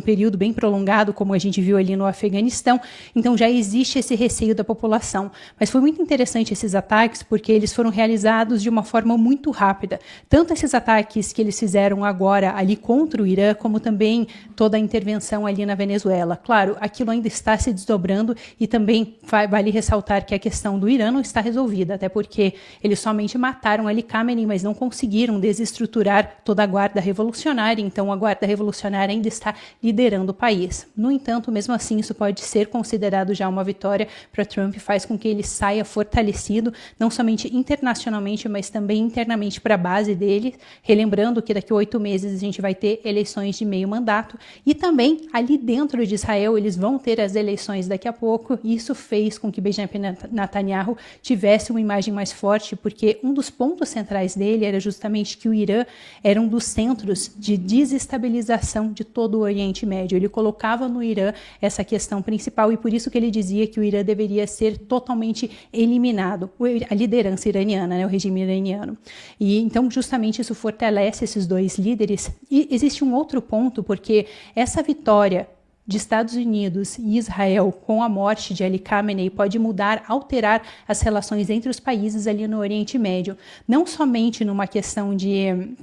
período bem prolongado, como a gente viu ali no Afeganistão. Então já existe esse receio da população. Mas foi muito interessante esses ataques porque eles foram realizados de uma forma muito rápida. Tanto esses ataques que eles fizeram agora ali contra o Irã, como também toda a intervenção ali na Venezuela. Claro, aquilo ainda está se desdobrando e também vale ressaltar que a questão do Irã não está resolvida, até porque eles somente mataram Ali Khamenei, mas não conseguiram desestruturar toda a Guarda Revolucionária, então a Guarda Revolucionária ainda está liderando o país. No entanto, mesmo assim, isso pode ser considerado já uma vitória para Trump, faz com que ele saia fortalecido, não somente internacionalmente, mas também internamente para a base dele, relembrando que daqui a 8 meses a gente vai ter eleições de meio mandato e também ali dentro de Israel, eles vão ter as eleições daqui a pouco, e isso fez com que Benjamin Netanyahu tivesse uma imagem mais forte, porque um dos pontos centrais dele era justamente que o Irã era um dos centros de desestabilização de todo o Oriente Médio. Ele colocava no Irã essa questão principal, e por isso que ele dizia que o Irã deveria ser totalmente eliminado, a liderança iraniana, né, o regime iraniano. E então, justamente, isso fortalece esses dois líderes. E existe um outro ponto, porque essa vitória de Estados Unidos e Israel com a morte de Ali Khamenei pode alterar as relações entre os países ali no Oriente Médio, não somente numa questão de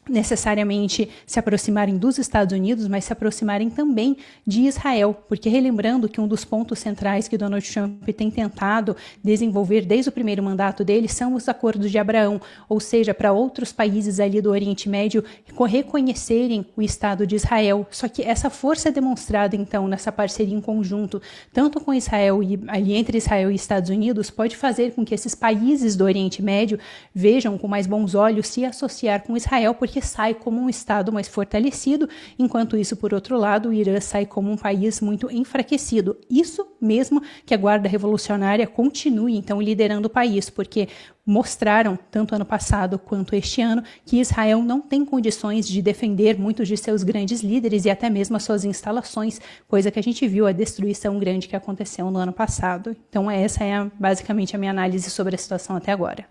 necessariamente se aproximarem dos Estados Unidos, mas se aproximarem também de Israel, porque relembrando que um dos pontos centrais que Donald Trump tem tentado desenvolver desde o primeiro mandato dele são os acordos de Abraão, ou seja, para outros países ali do Oriente Médio reconhecerem o Estado de Israel. Só que essa força demonstrada então nessa parceria em conjunto, tanto com Israel e ali entre Israel e Estados Unidos, pode fazer com que esses países do Oriente Médio vejam com mais bons olhos se associar com Israel, porque sai como um Estado mais fortalecido, enquanto isso, por outro lado, o Irã sai como um país muito enfraquecido. Isso mesmo que a Guarda Revolucionária continue, então, liderando o país, porque mostraram, tanto ano passado quanto este ano, que Israel não tem condições de defender muitos de seus grandes líderes e até mesmo as suas instalações, coisa que a gente viu a destruição grande que aconteceu no ano passado. Então, essa é basicamente a minha análise sobre a situação até agora.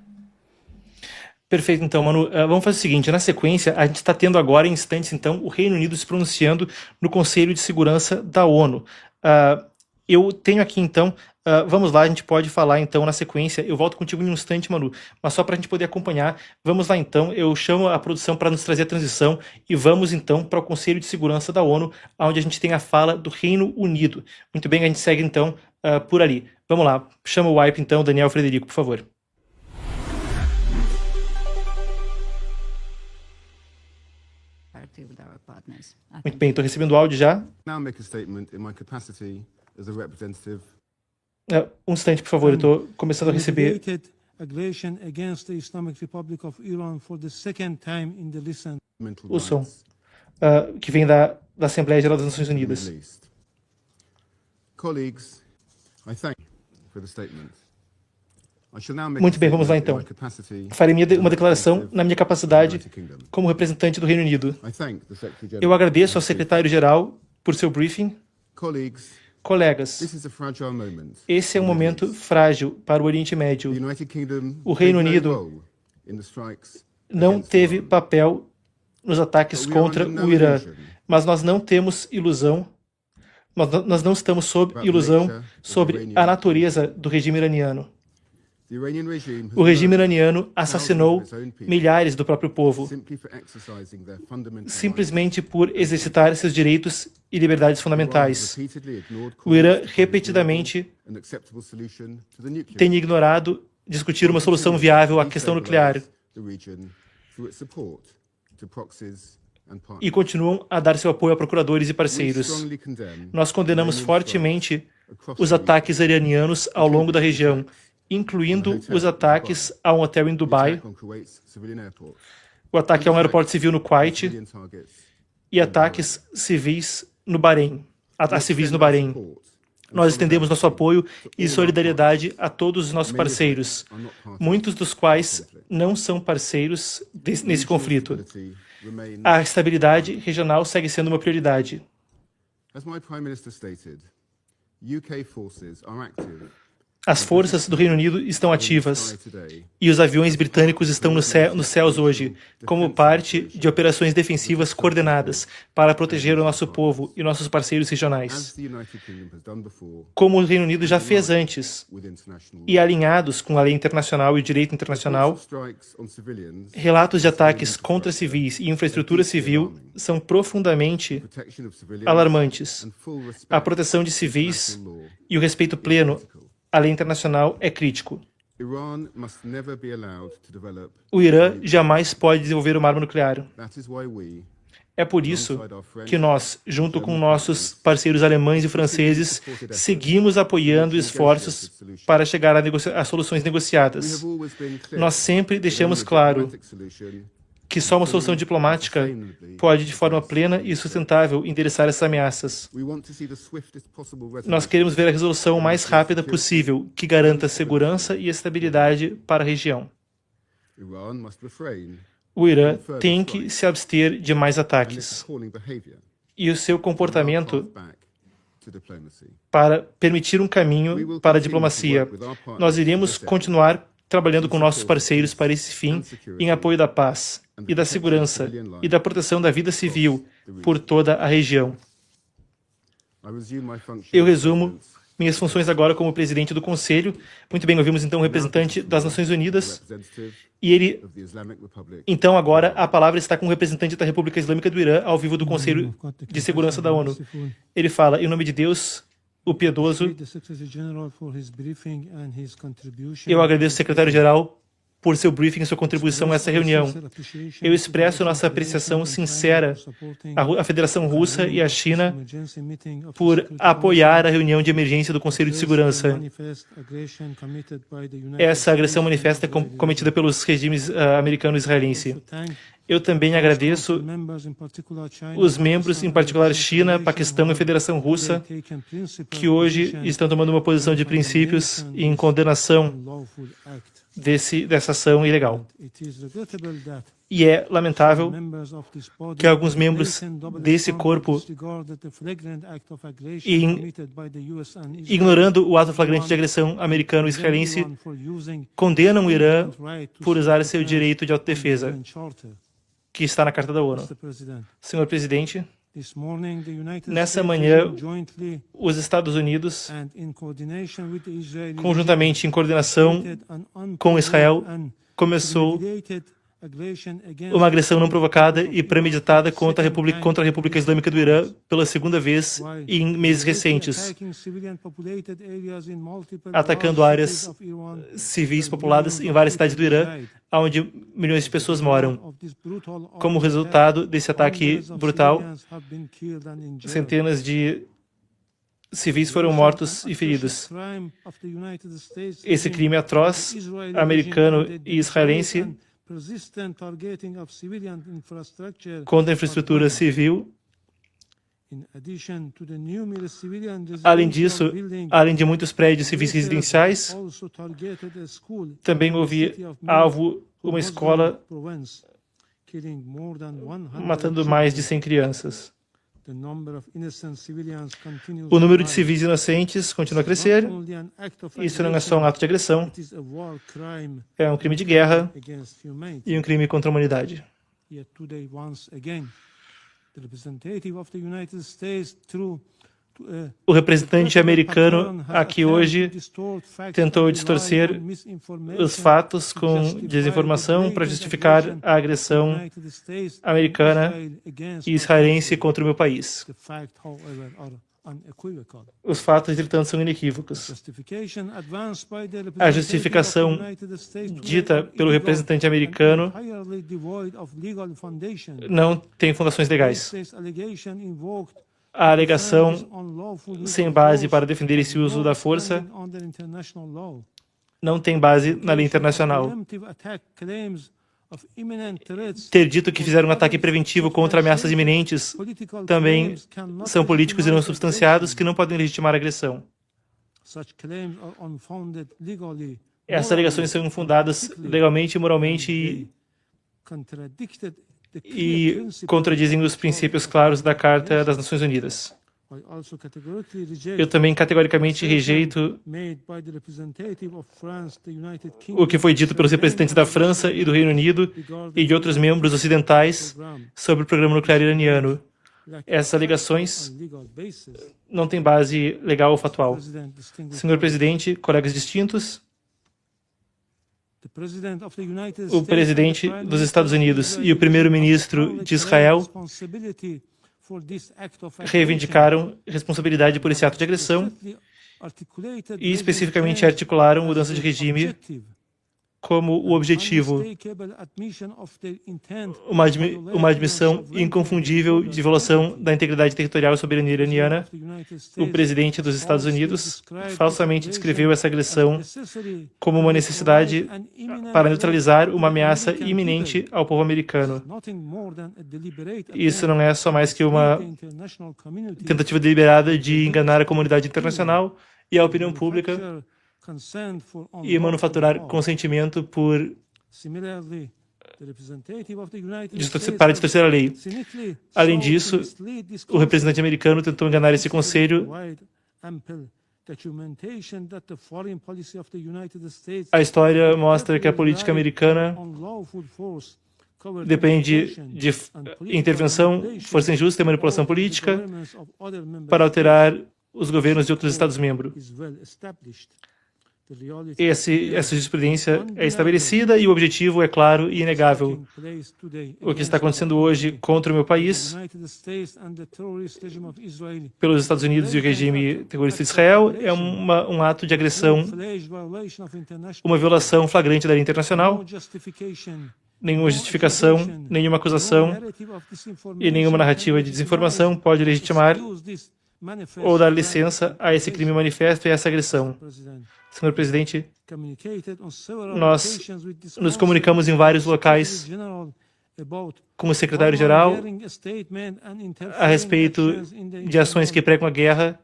Perfeito, então, Manu. Vamos fazer o seguinte, na sequência, a gente está tendo agora, em instantes, então, o Reino Unido se pronunciando no Conselho de Segurança da ONU. Eu tenho aqui, então, vamos lá, a gente pode falar, então, na sequência. Eu volto contigo em um instante, Manu, mas só para a gente poder acompanhar. Vamos lá, então, eu chamo a produção para nos trazer a transição e vamos, então, para o Conselho de Segurança da ONU, onde a gente tem a fala do Reino Unido. Muito bem, a gente segue, então, por ali. Vamos lá, chama o wipe, então, Daniel Frederico, por favor. Muito bem, estou recebendo o áudio já. Um instante, por favor, eu estou começando a receber o som que vem da Assembleia Geral das Nações Unidas. Muito bem, vamos lá então. Farei uma declaração na minha capacidade como representante do Reino Unido. Eu agradeço ao secretário-geral por seu briefing. Colegas, esse é um momento frágil para o Oriente Médio. O Reino Unido não teve papel nos ataques contra o Irã, mas nós não temos ilusão, nós não estamos sob ilusão sobre a natureza do regime iraniano. O regime iraniano assassinou milhares do próprio povo, simplesmente por exercitar seus direitos e liberdades fundamentais. O Irã repetidamente tem ignorado discutir uma solução viável à questão nuclear e continuam a dar seu apoio a procuradores e parceiros. Nós condenamos fortemente os ataques iranianos ao longo da região, incluindo os ataques a um hotel em Dubai, o ataque a um aeroporto civil no Kuwait e ataques civis no Bahrein, a civis no Bahrein. Nós estendemos nosso apoio e solidariedade a todos os nossos parceiros, muitos dos quais não são parceiros nesse conflito. A estabilidade regional segue sendo uma prioridade. As forças do Reino Unido estão ativas e os aviões britânicos estão nos céus hoje, como parte de operações defensivas coordenadas para proteger o nosso povo e nossos parceiros regionais. Como o Reino Unido já fez antes, e alinhados com a lei internacional e o direito internacional, relatos de ataques contra civis e infraestrutura civil são profundamente alarmantes. A proteção de civis e o respeito pleno a lei internacional é crítico. O Irã jamais pode desenvolver uma arma nuclear. É por isso que nós, junto com nossos parceiros alemães e franceses, seguimos apoiando esforços para chegar a soluções negociadas. Nós sempre deixamos claro que só uma solução diplomática pode, de forma plena e sustentável, endereçar essas ameaças. Nós queremos ver a resolução o mais rápida possível, que garanta segurança e estabilidade para a região. O Irã tem que se abster de mais ataques. E o seu comportamento para permitir um caminho para a diplomacia. Nós iremos continuar trabalhando com nossos parceiros para esse fim, em apoio da paz e da segurança e da proteção da vida civil por toda a região. Eu resumo minhas funções agora como presidente do Conselho. Muito bem, ouvimos então o representante das Nações Unidas. E ele, então agora, a palavra está com o representante da República Islâmica do Irã, ao vivo do Conselho de Segurança da ONU. Ele fala, em nome de Deus, o piedoso, eu agradeço ao secretário-geral por seu briefing e sua contribuição a essa reunião. Eu expresso nossa apreciação sincera à Federação Russa e à China por apoiar a reunião de emergência do Conselho de Segurança. Essa agressão manifesta cometida pelos regimes americano e israelense. Eu também agradeço os membros, em particular China, Paquistão e Federação Russa, que hoje estão tomando uma posição de princípios em condenação dessa ação ilegal. E é lamentável que alguns membros desse corpo, ignorando o ato flagrante de agressão americano-israelense, condenam o Irã por usar seu direito de autodefesa, que está na Carta da ONU. Senhor Presidente, nessa manhã, os Estados Unidos, conjuntamente em coordenação com Israel, começou uma agressão não provocada e premeditada contra a República Islâmica do Irã pela segunda vez em meses recentes, atacando áreas civis populadas em várias cidades do Irã, onde milhões de pessoas moram. Como resultado desse ataque brutal, centenas de civis foram mortos e feridos. Esse crime atroz, americano e israelense, contra a infraestrutura civil. Além disso, além de muitos prédios civis residenciais, também houve alvo uma escola, matando mais de 100 crianças. O número de civis inocentes continua a crescer. Isso não é só um ato de agressão, é um crime de guerra e um crime contra a humanidade. O representante americano aqui hoje tentou distorcer os fatos com desinformação para justificar a agressão americana e israelense contra o meu país. Os fatos, entretanto, são inequívocos. A justificação dita pelo representante americano não tem fundações legais. A alegação sem base para defender esse uso da força não tem base na lei internacional. Ter dito que fizeram um ataque preventivo contra ameaças iminentes também são políticos e não substanciados que não podem legitimar a agressão. Essas alegações são infundadas legalmente e moralmente e contradizem os princípios claros da Carta das Nações Unidas. Eu também categoricamente rejeito o que foi dito pelos representantes da França e do Reino Unido e de outros membros ocidentais sobre o programa nuclear iraniano. Essas alegações não têm base legal ou factual. Senhor Presidente, colegas distintos, o presidente dos Estados Unidos e o primeiro-ministro de Israel reivindicaram responsabilidade por esse ato de agressão e especificamente articularam mudança de regime como o objetivo, uma admissão inconfundível de violação da integridade territorial e soberania iraniana. O presidente dos Estados Unidos falsamente descreveu essa agressão como uma necessidade para neutralizar uma ameaça iminente ao povo americano. Isso não é só mais que uma tentativa deliberada de enganar a comunidade internacional e a opinião pública e manufaturar consentimento para distorcer a lei. Além disso, o representante americano tentou enganar esse conselho. A história mostra que a política americana depende de intervenção, força injusta e manipulação política para alterar os governos de outros Estados-membros. Essa jurisprudência é estabelecida e o objetivo é claro e inegável. O que está acontecendo hoje contra o meu país, pelos Estados Unidos e o regime terrorista de Israel, é um ato de agressão, uma violação flagrante da lei internacional, nenhuma justificação, nenhuma acusação e nenhuma narrativa de desinformação pode legitimar ou dar licença a esse crime manifesto e a essa agressão. Senhor Presidente, nós nos comunicamos em vários locais com o secretário-geral a respeito de ações que pregam a guerra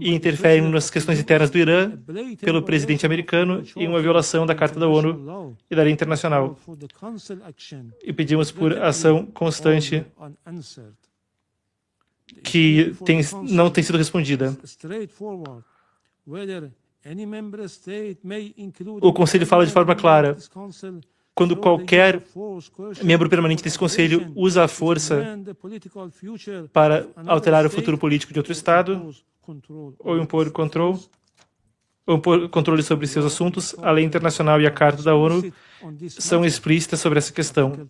e interferem nas questões internas do Irã pelo presidente americano em uma violação da Carta da ONU e da lei internacional. E pedimos por ação constante que não tem sido respondida. O Conselho fala de forma clara: quando qualquer membro permanente desse Conselho usa a força para alterar o futuro político de outro Estado ou impor controle sobre seus assuntos, a lei internacional e a Carta da ONU são explícitas sobre essa questão.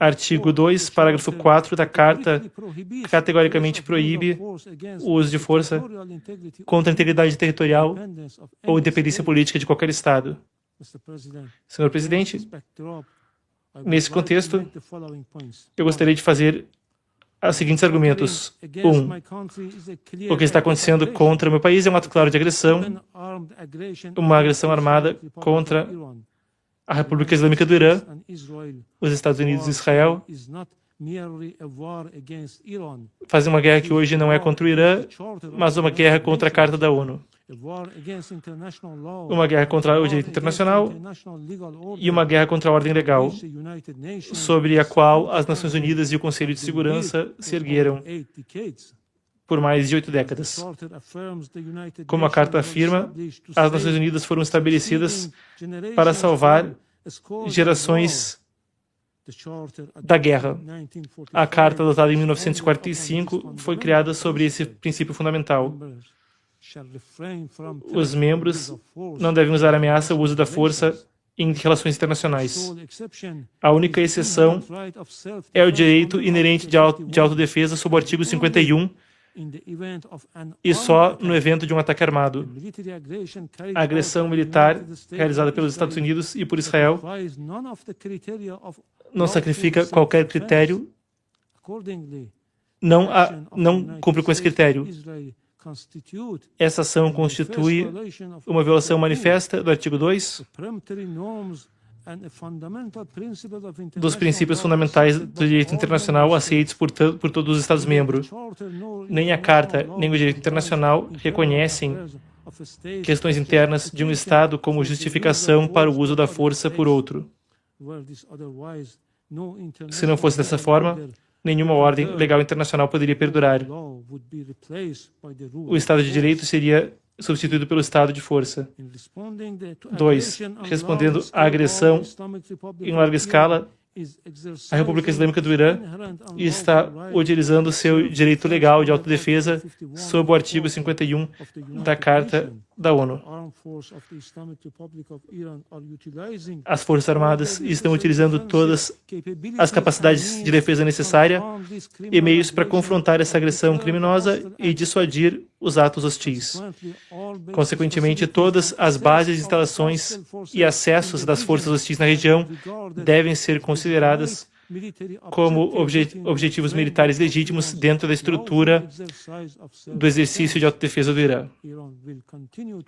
Artigo 2, parágrafo 4 da Carta categoricamente proíbe o uso de força contra a integridade territorial ou independência política de qualquer Estado. Senhor Presidente, nesse contexto, eu gostaria de fazer os seguintes argumentos. 1. O que está acontecendo contra o meu país é um ato claro de agressão, uma agressão armada contra a República Islâmica do Irã, os Estados Unidos e Israel fazem uma guerra que hoje não é contra o Irã, mas uma guerra contra a Carta da ONU. Uma guerra contra o direito internacional e uma guerra contra a ordem legal, sobre a qual as Nações Unidas e o Conselho de Segurança se ergueram por mais de 8 décadas. Como a Carta afirma, as Nações Unidas foram estabelecidas para salvar gerações da guerra. A Carta, adotada em 1945, foi criada sobre esse princípio fundamental. Os membros não devem usar a ameaça ou o uso da força em relações internacionais. A única exceção é o direito inerente de autodefesa sob o artigo 51, e só no evento de um ataque armado. A agressão militar realizada pelos Estados Unidos e por Israel não sacrifica qualquer critério, não cumpre com esse critério. Essa ação constitui uma violação manifesta do artigo 2 dos princípios fundamentais do direito internacional aceitos por todos os Estados-membros. Nem a Carta, nem o direito internacional reconhecem questões internas de um Estado como justificação para o uso da força por outro. Se não fosse dessa forma, nenhuma ordem legal internacional poderia perdurar. O Estado de Direito seria substituído pelo estado de força. 2. Respondendo à agressão em larga escala, a República Islâmica do Irã está utilizando seu direito legal de autodefesa sob o artigo 51 da Carta da ONU. As Forças Armadas estão utilizando todas as capacidades de defesa necessárias e meios para confrontar essa agressão criminosa e dissuadir os atos hostis. Consequentemente, todas as bases, instalações e acessos das forças hostis na região devem ser consideradas como objetivos militares legítimos dentro da estrutura do exercício de autodefesa do Irã.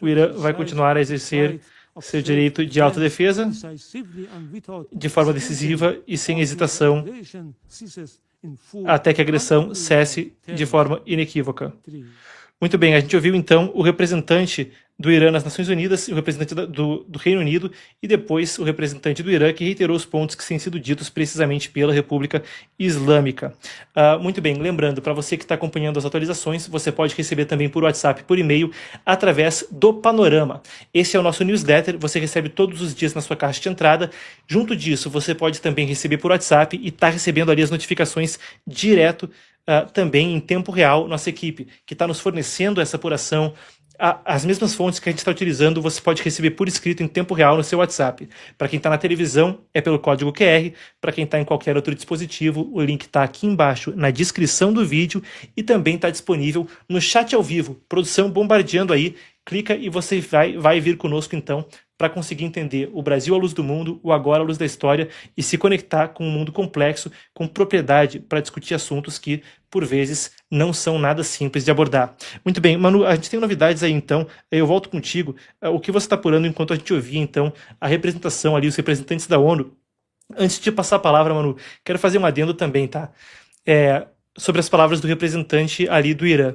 O Irã vai continuar a exercer seu direito de autodefesa de forma decisiva e sem hesitação até que a agressão cesse de forma inequívoca. Muito bem, a gente ouviu então o representante do Irã nas Nações Unidas, o representante do Reino Unido e depois o representante do Irã, que reiterou os pontos que têm sido ditos precisamente pela República Islâmica. Muito bem, lembrando, para você que está acompanhando as atualizações, você pode receber também por WhatsApp, por e-mail, através do Panorama. Esse é o nosso newsletter, você recebe todos os dias na sua caixa de entrada. Junto disso, você pode também receber por WhatsApp e está recebendo ali as notificações direto também em tempo real, nossa equipe, que está nos fornecendo essa apuração. As mesmas fontes que a gente está utilizando, você pode receber por escrito em tempo real no seu WhatsApp. Para quem está na televisão, é pelo código QR. Para quem está em qualquer outro dispositivo, o link está aqui embaixo na descrição do vídeo e também está disponível no chat ao vivo. Produção bombardeando aí. Clica e você vai vir conosco então para conseguir entender o Brasil à luz do mundo, o agora à luz da história e se conectar com um mundo complexo, com propriedade para discutir assuntos que, por vezes, não são nada simples de abordar. Muito bem, Manu, a gente tem novidades aí então, eu volto contigo. O que você está apurando enquanto a gente ouvia então a representação ali, os representantes da ONU. Antes de passar a palavra, Manu, quero fazer um adendo também, tá? Sobre as palavras do representante ali do Irã.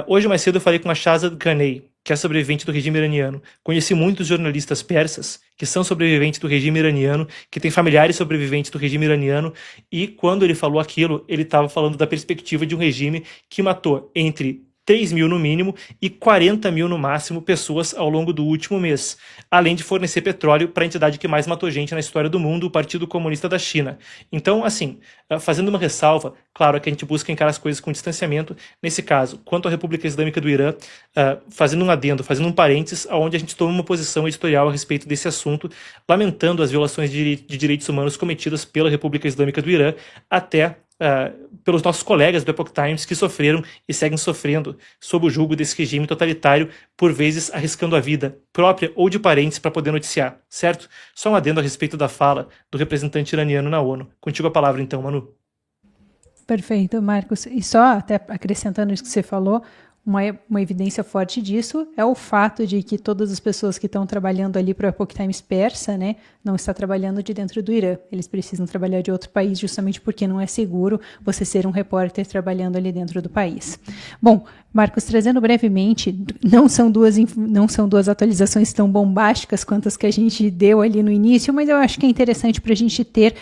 Hoje mais cedo eu falei com a Shahzad Ghanei, que é sobrevivente do regime iraniano. Conheci muitos jornalistas persas que são sobreviventes do regime iraniano, que têm familiares sobreviventes do regime iraniano, e quando ele falou aquilo, ele estava falando da perspectiva de um regime que matou entre 3 mil no mínimo e 40 mil no máximo pessoas ao longo do último mês, além de fornecer petróleo para a entidade que mais matou gente na história do mundo, o Partido Comunista da China. Então, assim, fazendo uma ressalva, claro é que a gente busca encarar as coisas com distanciamento. Nesse caso, quanto à República Islâmica do Irã, fazendo um adendo, fazendo um parênteses, onde a gente toma uma posição editorial a respeito desse assunto, lamentando as violações de direitos humanos cometidas pela República Islâmica do Irã, até pelos nossos colegas do Epoch Times que sofreram e seguem sofrendo sob o jugo desse regime totalitário, por vezes arriscando a vida própria ou de parentes para poder noticiar, certo? Só um adendo a respeito da fala do representante iraniano na ONU. Contigo a palavra então, Manu. Perfeito, Marcos. E só até acrescentando isso que você falou, uma evidência forte disso é o fato de que todas as pessoas que estão trabalhando ali para o Epoch Times persa, né, não está trabalhando de dentro do Irã. Eles precisam trabalhar de outro país justamente porque não é seguro você ser um repórter trabalhando ali dentro do país. Bom, Marcos, trazendo brevemente, não são duas atualizações tão bombásticas quanto as que a gente deu ali no início, mas eu acho que é interessante para a gente ter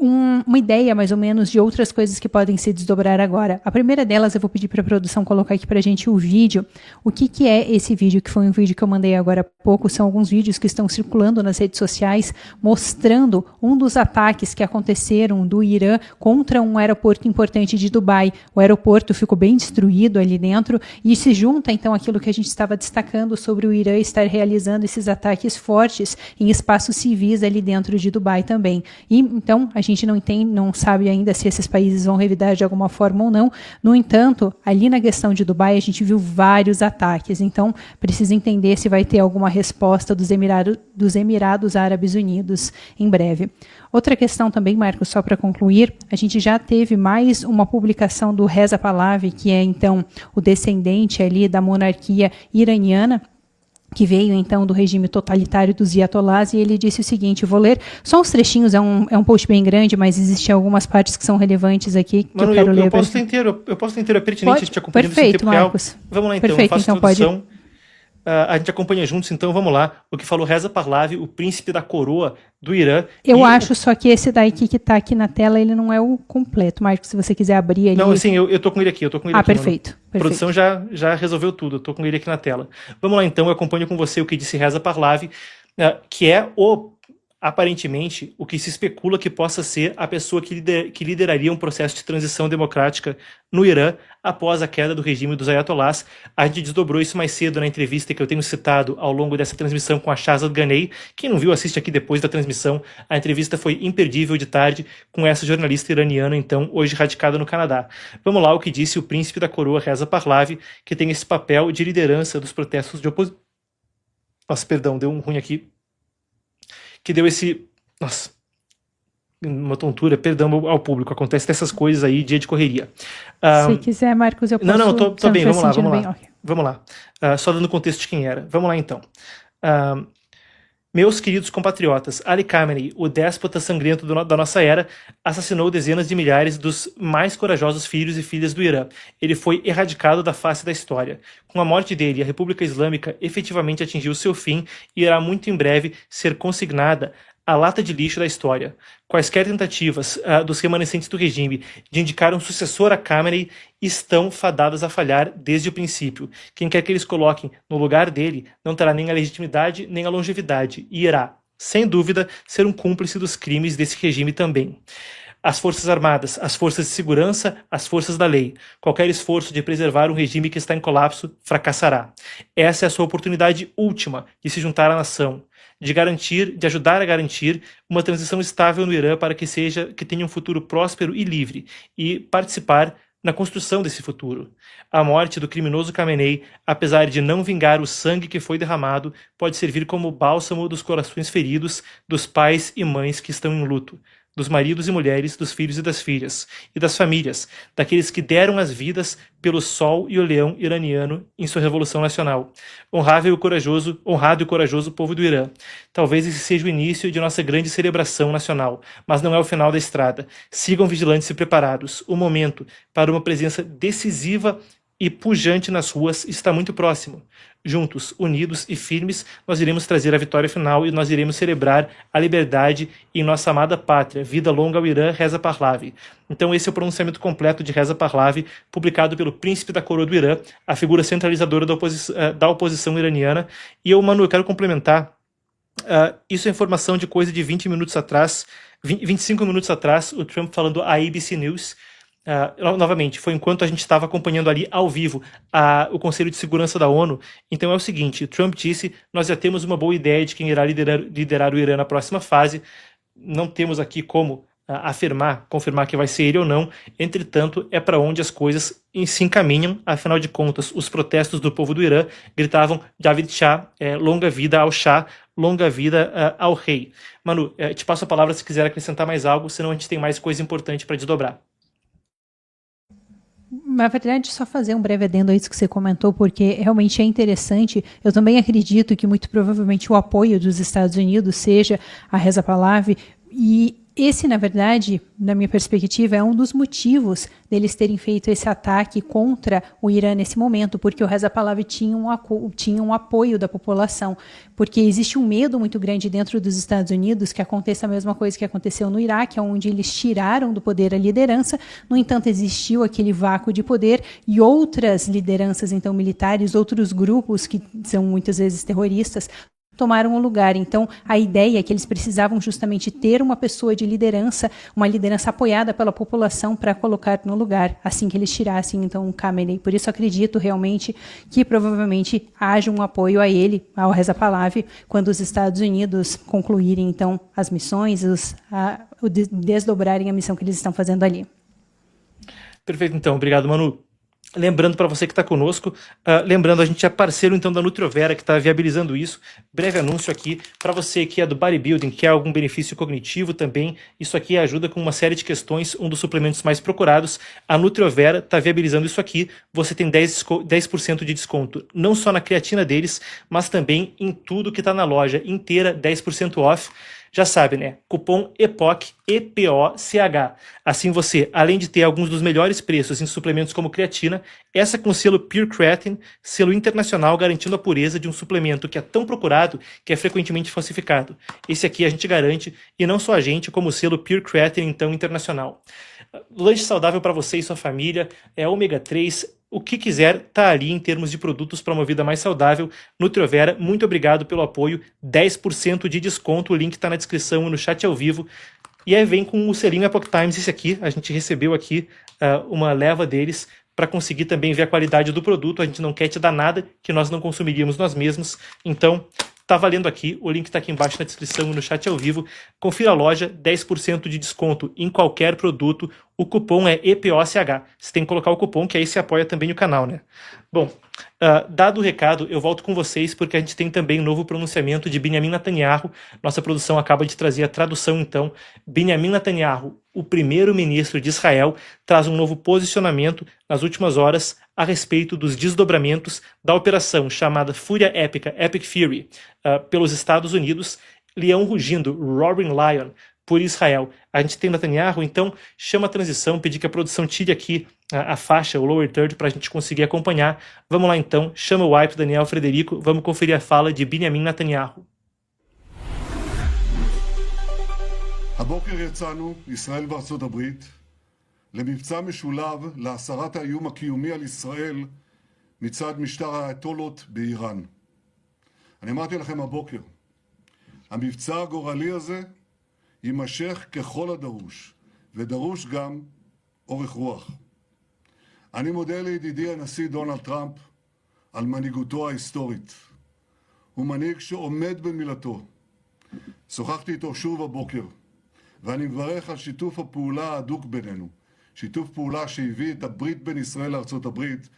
uma ideia, mais ou menos, de outras coisas que podem se desdobrar agora. A primeira delas, eu vou pedir para a produção colocar aqui para a gente o vídeo. O que é esse vídeo, que foi um vídeo que eu mandei agora há pouco? São alguns vídeos que estão circulando nas redes sociais, mostrando um dos ataques que aconteceram do Irã contra um aeroporto importante de Dubai. O aeroporto ficou bem destruído ali dentro e se junta, então, aquilo que a gente estava destacando sobre o Irã estar realizando esses ataques fortes em espaços civis ali dentro de Dubai também. E, então, a gente não sabe ainda se esses países vão revidar de alguma forma ou não. No entanto, ali na questão de Dubai, a gente viu vários ataques. Então, precisa entender se vai ter alguma resposta dos Emirados Árabes Unidos em breve. Outra questão também, Marcos, só para concluir, a gente já teve mais uma publicação do Reza Pahlavi, que é, então, o descendente ali da monarquia iraniana, que veio, então, do regime totalitário dos Ayatollahs, e ele disse o seguinte, vou ler só uns trechinhos, é um post bem grande, mas existem algumas partes que são relevantes aqui, que Manu, eu quero ler. Eu posso ter inteiro, é pertinente, a gente acompanha no tempo Marcos. Real. Vamos lá, então, Perfeito, eu faço então introdução. pode. A gente acompanha juntos, então vamos lá. O que falou Reza Pahlavi, o príncipe da coroa do Irã. Eu acho só que esse daqui que está aqui na tela, ele não é o completo, Marcos, se você quiser abrir ali. Não, sim, eu tô com ele aqui, perfeito. A produção já resolveu tudo, eu tô com ele aqui na tela. Vamos lá, então, eu acompanho com você o que disse Reza Pahlavi, que é aparentemente, o que se especula que possa ser a pessoa que lideraria um processo de transição democrática no Irã após a queda do regime dos Ayatollahs. A gente desdobrou isso mais cedo na entrevista que eu tenho citado ao longo dessa transmissão com a Shahzad Ghanei. Quem não viu, assiste aqui depois da transmissão. A entrevista foi imperdível de tarde com essa jornalista iraniana, então, hoje radicada no Canadá. Vamos lá o que disse o príncipe da coroa Reza Pahlavi, que tem esse papel de liderança dos protestos de oposição. Nossa, perdão, deu um ruim aqui. Que deu esse... Nossa, uma tontura, perdão ao público. Acontece dessas coisas aí, dia de correria. Se quiser, Marcos, eu posso... Não, tô bem, vamos lá. Okay. Vamos lá. Só dando contexto de quem era. Vamos lá, então. Meus queridos compatriotas, Ali Khamenei, o déspota sangrento da nossa era, assassinou dezenas de milhares dos mais corajosos filhos e filhas do Irã. Ele foi erradicado da face da história. Com a morte dele, a República Islâmica efetivamente atingiu seu fim e irá muito em breve ser consignada à lata de lixo da história. Quaisquer tentativas dos remanescentes do regime de indicar um sucessor a Khamenei estão fadadas a falhar desde o princípio. Quem quer que eles coloquem no lugar dele não terá nem a legitimidade nem a longevidade e irá, sem dúvida, ser um cúmplice dos crimes desse regime também. as Forças Armadas, as forças de segurança, as forças da lei. Qualquer esforço de preservar um regime que está em colapso fracassará. Essa é a sua oportunidade última de se juntar à nação, de ajudar a garantir uma transição estável no Irã para que tenha um futuro próspero e livre, e participar na construção desse futuro. A morte do criminoso Khamenei, apesar de não vingar o sangue que foi derramado, pode servir como bálsamo dos corações feridos dos pais e mães que estão em luto, dos maridos e mulheres, dos filhos e das filhas, e das famílias, daqueles que deram as vidas pelo sol e o leão iraniano em sua revolução nacional. Honrado e corajoso povo do Irã. Talvez esse seja o início de nossa grande celebração nacional, mas não é o final da estrada. Sigam vigilantes e preparados. O momento para uma presença decisiva e pujante nas ruas está muito próximo. Juntos, unidos e firmes, nós iremos trazer a vitória final e nós iremos celebrar a liberdade em nossa amada pátria. Vida longa ao Irã, Reza Pahlavi. Então esse é o pronunciamento completo de Reza Pahlavi, publicado pelo príncipe da coroa do Irã, a figura centralizadora da oposição iraniana. E eu quero complementar. Isso é informação de coisa de 20 minutos atrás, 25 minutos atrás, o Trump falando à ABC News. Novamente, foi enquanto a gente estava acompanhando ali ao vivo o Conselho de Segurança da ONU. Então é o seguinte, Trump disse, nós já temos uma boa ideia de quem irá liderar o Irã na próxima fase, não temos aqui como confirmar que vai ser ele ou não, entretanto é para onde as coisas se encaminham. Afinal de contas, os protestos do povo do Irã gritavam Javid Shah, longa vida ao Shah, longa vida ao rei. Manu, te passo a palavra se quiser acrescentar mais algo, senão a gente tem mais coisa importante para desdobrar. Na verdade, só fazer um breve adendo a isso que você comentou, porque realmente é interessante. Eu também acredito que muito provavelmente o apoio dos Estados Unidos seja a Reza Pahlavi, e esse, na verdade, na minha perspectiva, é um dos motivos deles terem feito esse ataque contra o Irã nesse momento, porque o Reza Pahlavi tinha um apoio da população, porque existe um medo muito grande dentro dos Estados Unidos que aconteça a mesma coisa que aconteceu no Iraque, onde eles tiraram do poder a liderança. No entanto, existiu aquele vácuo de poder e outras lideranças, então, militares, outros grupos que são muitas vezes terroristas, tomaram o lugar. Então, a ideia é que eles precisavam justamente ter uma pessoa de liderança, uma liderança apoiada pela população para colocar no lugar, assim que eles tirassem, então, o Khamenei. Por isso, acredito realmente que provavelmente haja um apoio a ele, ao Reza Pahlavi, quando os Estados Unidos concluírem, então, as missões, desdobrarem a missão que eles estão fazendo ali. Perfeito, então. Obrigado, Manu. Lembrando para você que está conosco, a gente é parceiro então da Nutriovera, que está viabilizando isso. Breve anúncio aqui, para você que é do bodybuilding, que quer algum benefício cognitivo também, isso aqui ajuda com uma série de questões, um dos suplementos mais procurados. A Nutriovera está viabilizando isso aqui, você tem 10% de desconto, não só na creatina deles, mas também em tudo que está na loja inteira, 10% off. Já sabe, né? Cupom EPOCH, EPOCH. Assim você, além de ter alguns dos melhores preços em suplementos como creatina, essa com selo Pure Creatine, selo internacional garantindo a pureza de um suplemento que é tão procurado que é frequentemente falsificado. Esse aqui a gente garante, e não só a gente, como o selo Pure Creatine, então, internacional. Lanche saudável para você e sua família, ômega 3, o que quiser tá ali em termos de produtos para uma vida mais saudável. Nutriovera, muito obrigado pelo apoio, 10% de desconto, o link está na descrição e no chat ao vivo. E aí vem com o selinho Epoch Times, esse aqui, a gente recebeu aqui uma leva deles para conseguir também ver a qualidade do produto. A gente não quer te dar nada que nós não consumiríamos nós mesmos, então tá valendo aqui, o link está aqui embaixo na descrição e no chat ao vivo. Confira a loja, 10% de desconto em qualquer produto. O cupom é EPOCH. Você tem que colocar o cupom, que aí você apoia também o canal, né? Bom, dado o recado, eu volto com vocês, porque a gente tem também um novo pronunciamento de Benjamin Netanyahu. Nossa produção acaba de trazer a tradução, então. Benjamin Netanyahu, o primeiro-ministro de Israel, traz um novo posicionamento nas últimas horas a respeito dos desdobramentos da operação chamada Fúria Épica, Epic Fury, pelos Estados Unidos, leão rugindo, Roaring Lion, por Israel. A gente tem Netanyahu, então chama a transição, pedir que a produção tire aqui a faixa, o lower third, para a gente conseguir acompanhar. Vamos lá então, chama o wipe, Daniel Frederico, vamos conferir a fala de Benjamin Netanyahu. הבוקר יצאנו, ישראל וארצות הברית, למבצע משולב להסרת האיום הקיומי על ישראל מצד משטר האייתולות באיראן. אני אמרתי לכם הבוקר, המבצע הגורלי הזה יימשך ככל הדרוש, ודרוש גם אורך רוח. אני מודה לידידי הנשיא דונלד טראמפ על מנהיגותו ההיסטורית. הוא מנהיג שעומד במילתו. שוחחתי איתו שוב הבוקר, ואני מברך על שיתוף הפעולה ההדוק בינינו. שיתוף פעולה שהביא את הברית בין ישראל לארצות הברית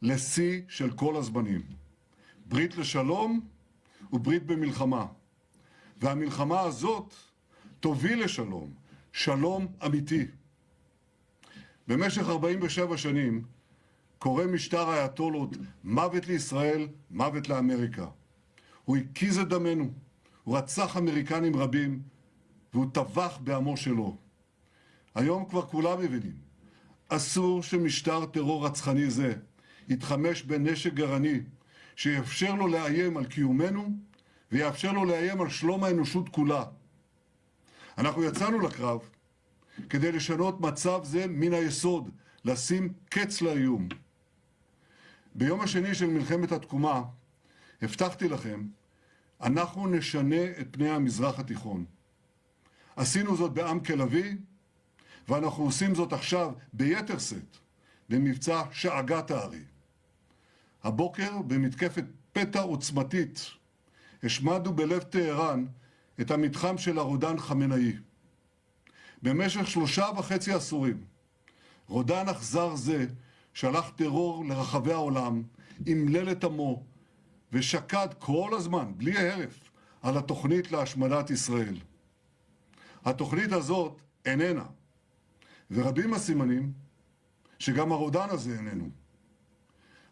לשיא של כל הזמנים. ברית לשלום וברית במלחמה. והמלחמה הזאת תוביל לשלום, שלום אמיתי. במשך 47 שנים קורא משטר האייתולות מוות לישראל, מוות לאמריקה. הוא הקיז את דמנו, הוא רצח אמריקנים רבים, והוא טבח בעמו שלו. היום כבר כולם מבינים, אסור שמשטר טרור רצחני זה יתחמש בנשק גרעיני, שיאפשר לו לאיים על קיומנו, ויאפשר לו לאיים על שלום האנושות כולה. אנחנו יצאנו לקרב כדי לשנות מצב זה מן היסוד, לשים קץ לאיום. ביום השני של מלחמת התקומה, הבטחתי לכם, אנחנו נשנה את פני המזרח התיכון. עשינו זאת בעמק לביא, ואנחנו עושים זאת עכשיו ביתר שאת, במבצע שאגת הארי. הבוקר, במתקפת פתע עוצמתית, השמדנו בלב טהרן את המתחם של הרודן חמינאי. במשך 3.5 עשורים, רודן אכזר זה שלח טרור לרחבי העולם, אמלל את עמו, ושקד כל הזמן, בלי הרף, על התוכנית להשמדת ישראל. התוכנית הזאת איננה, ורבים הסימנים שגם הרודן הזה איננו.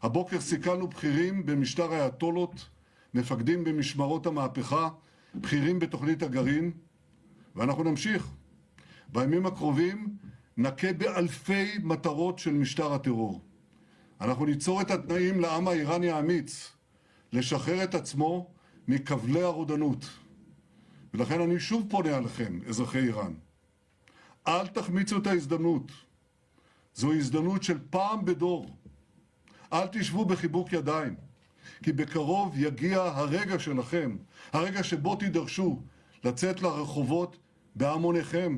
הבוקר סיכלנו בכירים במשטר האייתולות, מפקדים במשמרות המהפכה, בכירים בתוכנית הגרעין, ואנחנו נמשיך. בימים הקרובים נכה באלפי מטרות של משטר הטרור. אנחנו ניצור את התנאים לעם האיראני האמיץ לשחרר את עצמו מכבלי הרודנות. ולכן אני שוב פונה אליכם, אזרחי איראן. אל תחמיצו את ההזדמנות. זו הזדמנות של פעם בדור. אל תשבו בחיבוק ידיים, כי בקרוב יגיע הרגע שלכם, הרגע שבו תידרשו לצאת לרחובות בהמוניכם,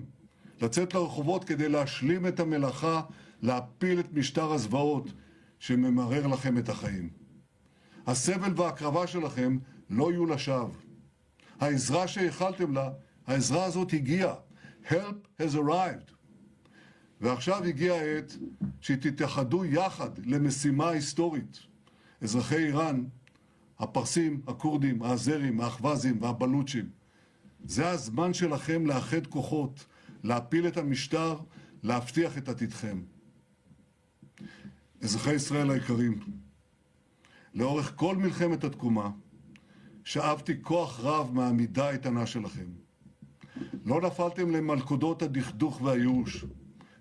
לצאת לרחובות כדי להשלים את המלאכה, להפיל את משטר הזוועות שממרר לכם את החיים. הסבל וההקרבה שלכם לא יהיו לשווא. העזרה שהחלתם לה, העזרה הזאת הגיעה. Help has arrived. ועכשיו הגיעה העת שתתאחדו יחד למשימה היסטורית. אזרחי איראן, הפרסים, הכורדים, האזרים, האחווזים והבלוצ'ים. זה הזמן שלכם לאחד כוחות, להפיל את המשטר, להבטיח את עתידכם. אזרחי ישראל היקרים, לאורך כל מלחמת התקומה, שאבתי כוח רב מהעמידה האיתנה שלכם. לא נפלתם למלכודות הדכדוך והייאוש.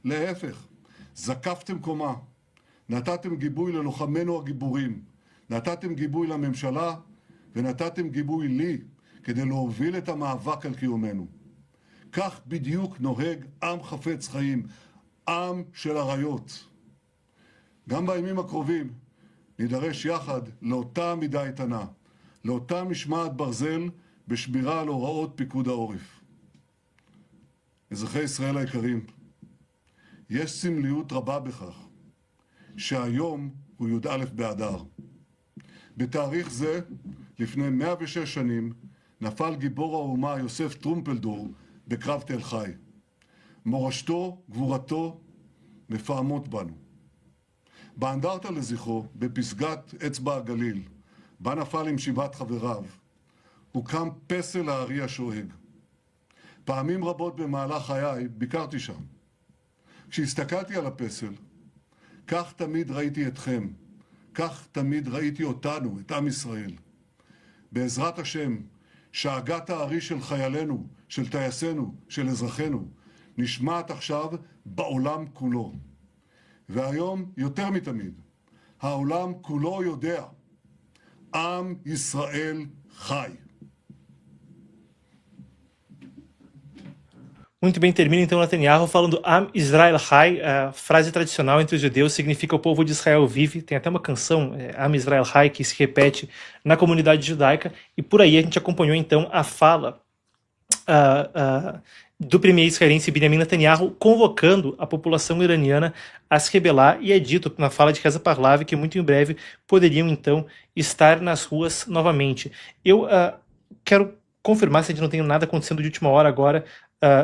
להפך, זקפתם קומה, נתתם גיבוי ללוחמינו הגיבורים, נתתם גיבוי לממשלה ונתתם גיבוי לי כדי להוביל את המאבק על קיומנו. כך בדיוק נוהג עם חפץ חיים, עם של אריות. גם בימים הקרובים נידרש יחד לאותה עמידה איתנה, לאותה משמעת ברזל בשמירה על הוראות פיקוד העורף. אזרחי ישראל היקרים, יש סמליות רבה בכך שהיום הוא י"א באדר. בתאריך זה, לפני 106 שנים, נפל גיבור האומה יוסף טרומפלדור בקרב תל חי. מורשתו, גבורתו, מפעמות בנו. באנדרטה לזכרו, בפסגת אצבע הגליל, בה נפל עם 7 חבריו, הוקם פסל הארי השואג. פעמים רבות במהלך חיי ביקרתי שם. כשהסתכלתי על הפסל, כך תמיד ראיתי אתכם, כך תמיד ראיתי אותנו, את עם ישראל. בעזרת השם, שאגת הארי של חיילינו, של טייסינו, של אזרחינו, נשמעת עכשיו בעולם כולו. והיום, יותר מתמיד, העולם כולו יודע, עם ישראל חי. Muito bem, termina então Netanyahu falando Am Israel Hai, a frase tradicional entre os judeus, significa o povo de Israel vive. Tem até uma canção, Am Israel Hai, que se repete na comunidade judaica, e por aí a gente acompanhou então a fala do premier israelense Benjamin Netanyahu convocando a população iraniana a se rebelar, e é dito na fala de Reza Pahlavi que muito em breve poderiam então estar nas ruas novamente. Eu quero confirmar se a gente não tem nada acontecendo de última hora agora,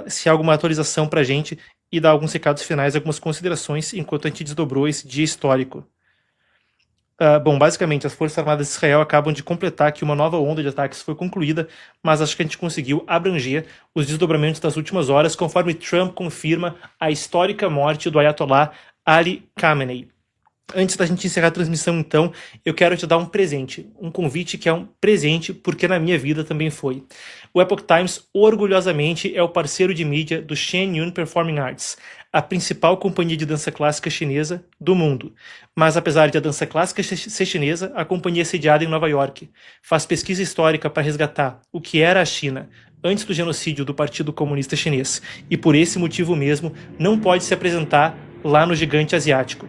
se há alguma atualização para a gente, e dar alguns recados finais, algumas considerações enquanto a gente desdobrou esse dia histórico. Bom, basicamente, as Forças Armadas de Israel acabam de completar que uma nova onda de ataques foi concluída, mas acho que a gente conseguiu abranger os desdobramentos das últimas horas, conforme Trump confirma a histórica morte do Ayatollah Ali Khamenei. Antes da gente encerrar a transmissão, então, eu quero te dar um presente, um convite que é um presente porque na minha vida também foi. O Epoch Times, orgulhosamente, é o parceiro de mídia do Shen Yun Performing Arts, a principal companhia de dança clássica chinesa do mundo. Mas apesar de a dança clássica ser chinesa, a companhia é sediada em Nova York. Faz pesquisa histórica para resgatar o que era a China antes do genocídio do Partido Comunista Chinês. E por esse motivo mesmo, não pode se apresentar lá no gigante asiático.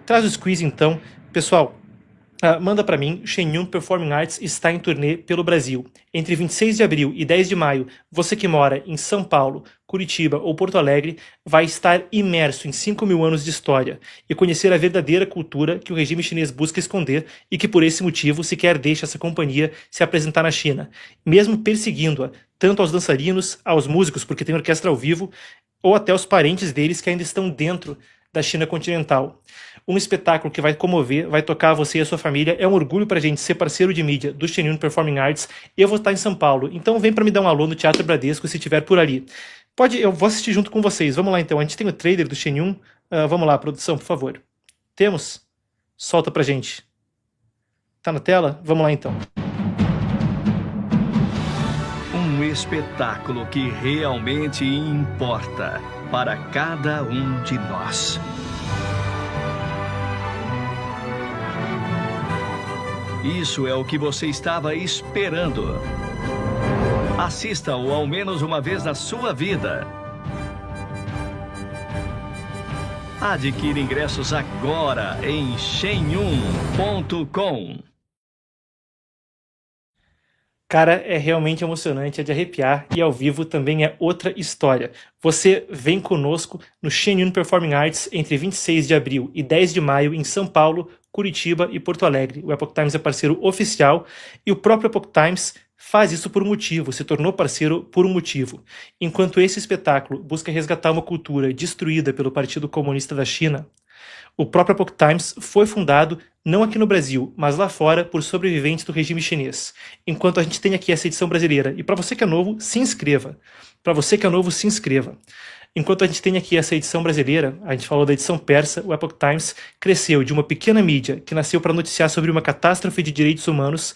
Traz o squeeze então. Pessoal, manda para mim, Shen Yun Performing Arts está em turnê pelo Brasil. Entre 26 de abril e 10 de maio, você que mora em São Paulo, Curitiba ou Porto Alegre vai estar imerso em 5.000 anos de história e conhecer a verdadeira cultura que o regime chinês busca esconder e que por esse motivo sequer deixa essa companhia se apresentar na China, mesmo perseguindo-a, tanto aos dançarinos, aos músicos, porque tem orquestra ao vivo, ou até aos parentes deles que ainda estão dentro da China continental. Um espetáculo que vai comover, vai tocar você e a sua família. É um orgulho pra gente ser parceiro de mídia do Shen Yun Performing Arts. Eu vou estar em São Paulo, então vem pra me dar um alô no Teatro Bradesco se estiver por ali. Eu vou assistir junto com vocês. Vamos lá então, a gente tem o trailer do Shen Yun. Vamos lá, produção, por favor. Temos? Solta pra gente. Tá na tela? Vamos lá então. Um espetáculo que realmente importa para cada um de nós. Isso é o que você estava esperando. Assista-o ao menos uma vez na sua vida. Adquira ingressos agora em shenyun.com. Cara, é realmente emocionante, é de arrepiar, e ao vivo também é outra história. Você vem conosco no Shen Yun Performing Arts entre 26 de abril e 10 de maio em São Paulo, Curitiba e Porto Alegre. O Epoch Times é parceiro oficial e o próprio Epoch Times faz isso por um motivo, se tornou parceiro por um motivo. Enquanto esse espetáculo busca resgatar uma cultura destruída pelo Partido Comunista da China, o próprio Epoch Times foi fundado não aqui no Brasil, mas lá fora por sobreviventes do regime chinês. Enquanto a gente tem aqui essa edição brasileira. E para você que é novo, se inscreva. Para você que é novo, se inscreva. Enquanto a gente tem aqui essa edição brasileira, a gente falou da edição persa, o Epoch Times cresceu de uma pequena mídia que nasceu para noticiar sobre uma catástrofe de direitos humanos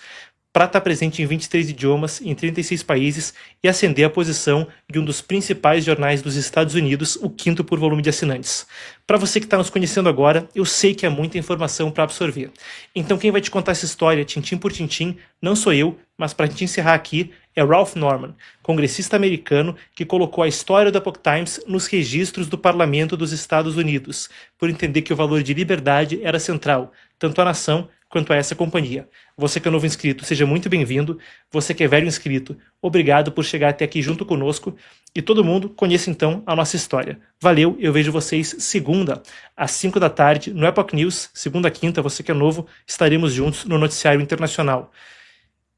para estar presente em 23 idiomas, em 36 países e ascender à posição de um dos principais jornais dos Estados Unidos, o 5º por volume de assinantes. Para você que está nos conhecendo agora, eu sei que é muita informação para absorver. Então quem vai te contar essa história, tintim por tintim, não sou eu, mas para a gente encerrar aqui, é Ralph Norman, congressista americano que colocou a história do Epoch Times nos registros do Parlamento dos Estados Unidos, por entender que o valor de liberdade era central, tanto à nação quanto a essa companhia. Você que é novo inscrito, seja muito bem-vindo. Você que é velho inscrito, obrigado por chegar até aqui junto conosco. E todo mundo conheça então a nossa história. Valeu, eu vejo vocês segunda, às 5 da tarde, no Epoch News. Segunda a quinta, você que é novo, estaremos juntos no Noticiário Internacional.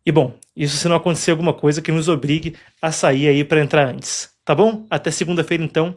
E bom, isso se não acontecer alguma coisa que nos obrigue a sair aí para entrar antes. Tá bom? Até segunda-feira então.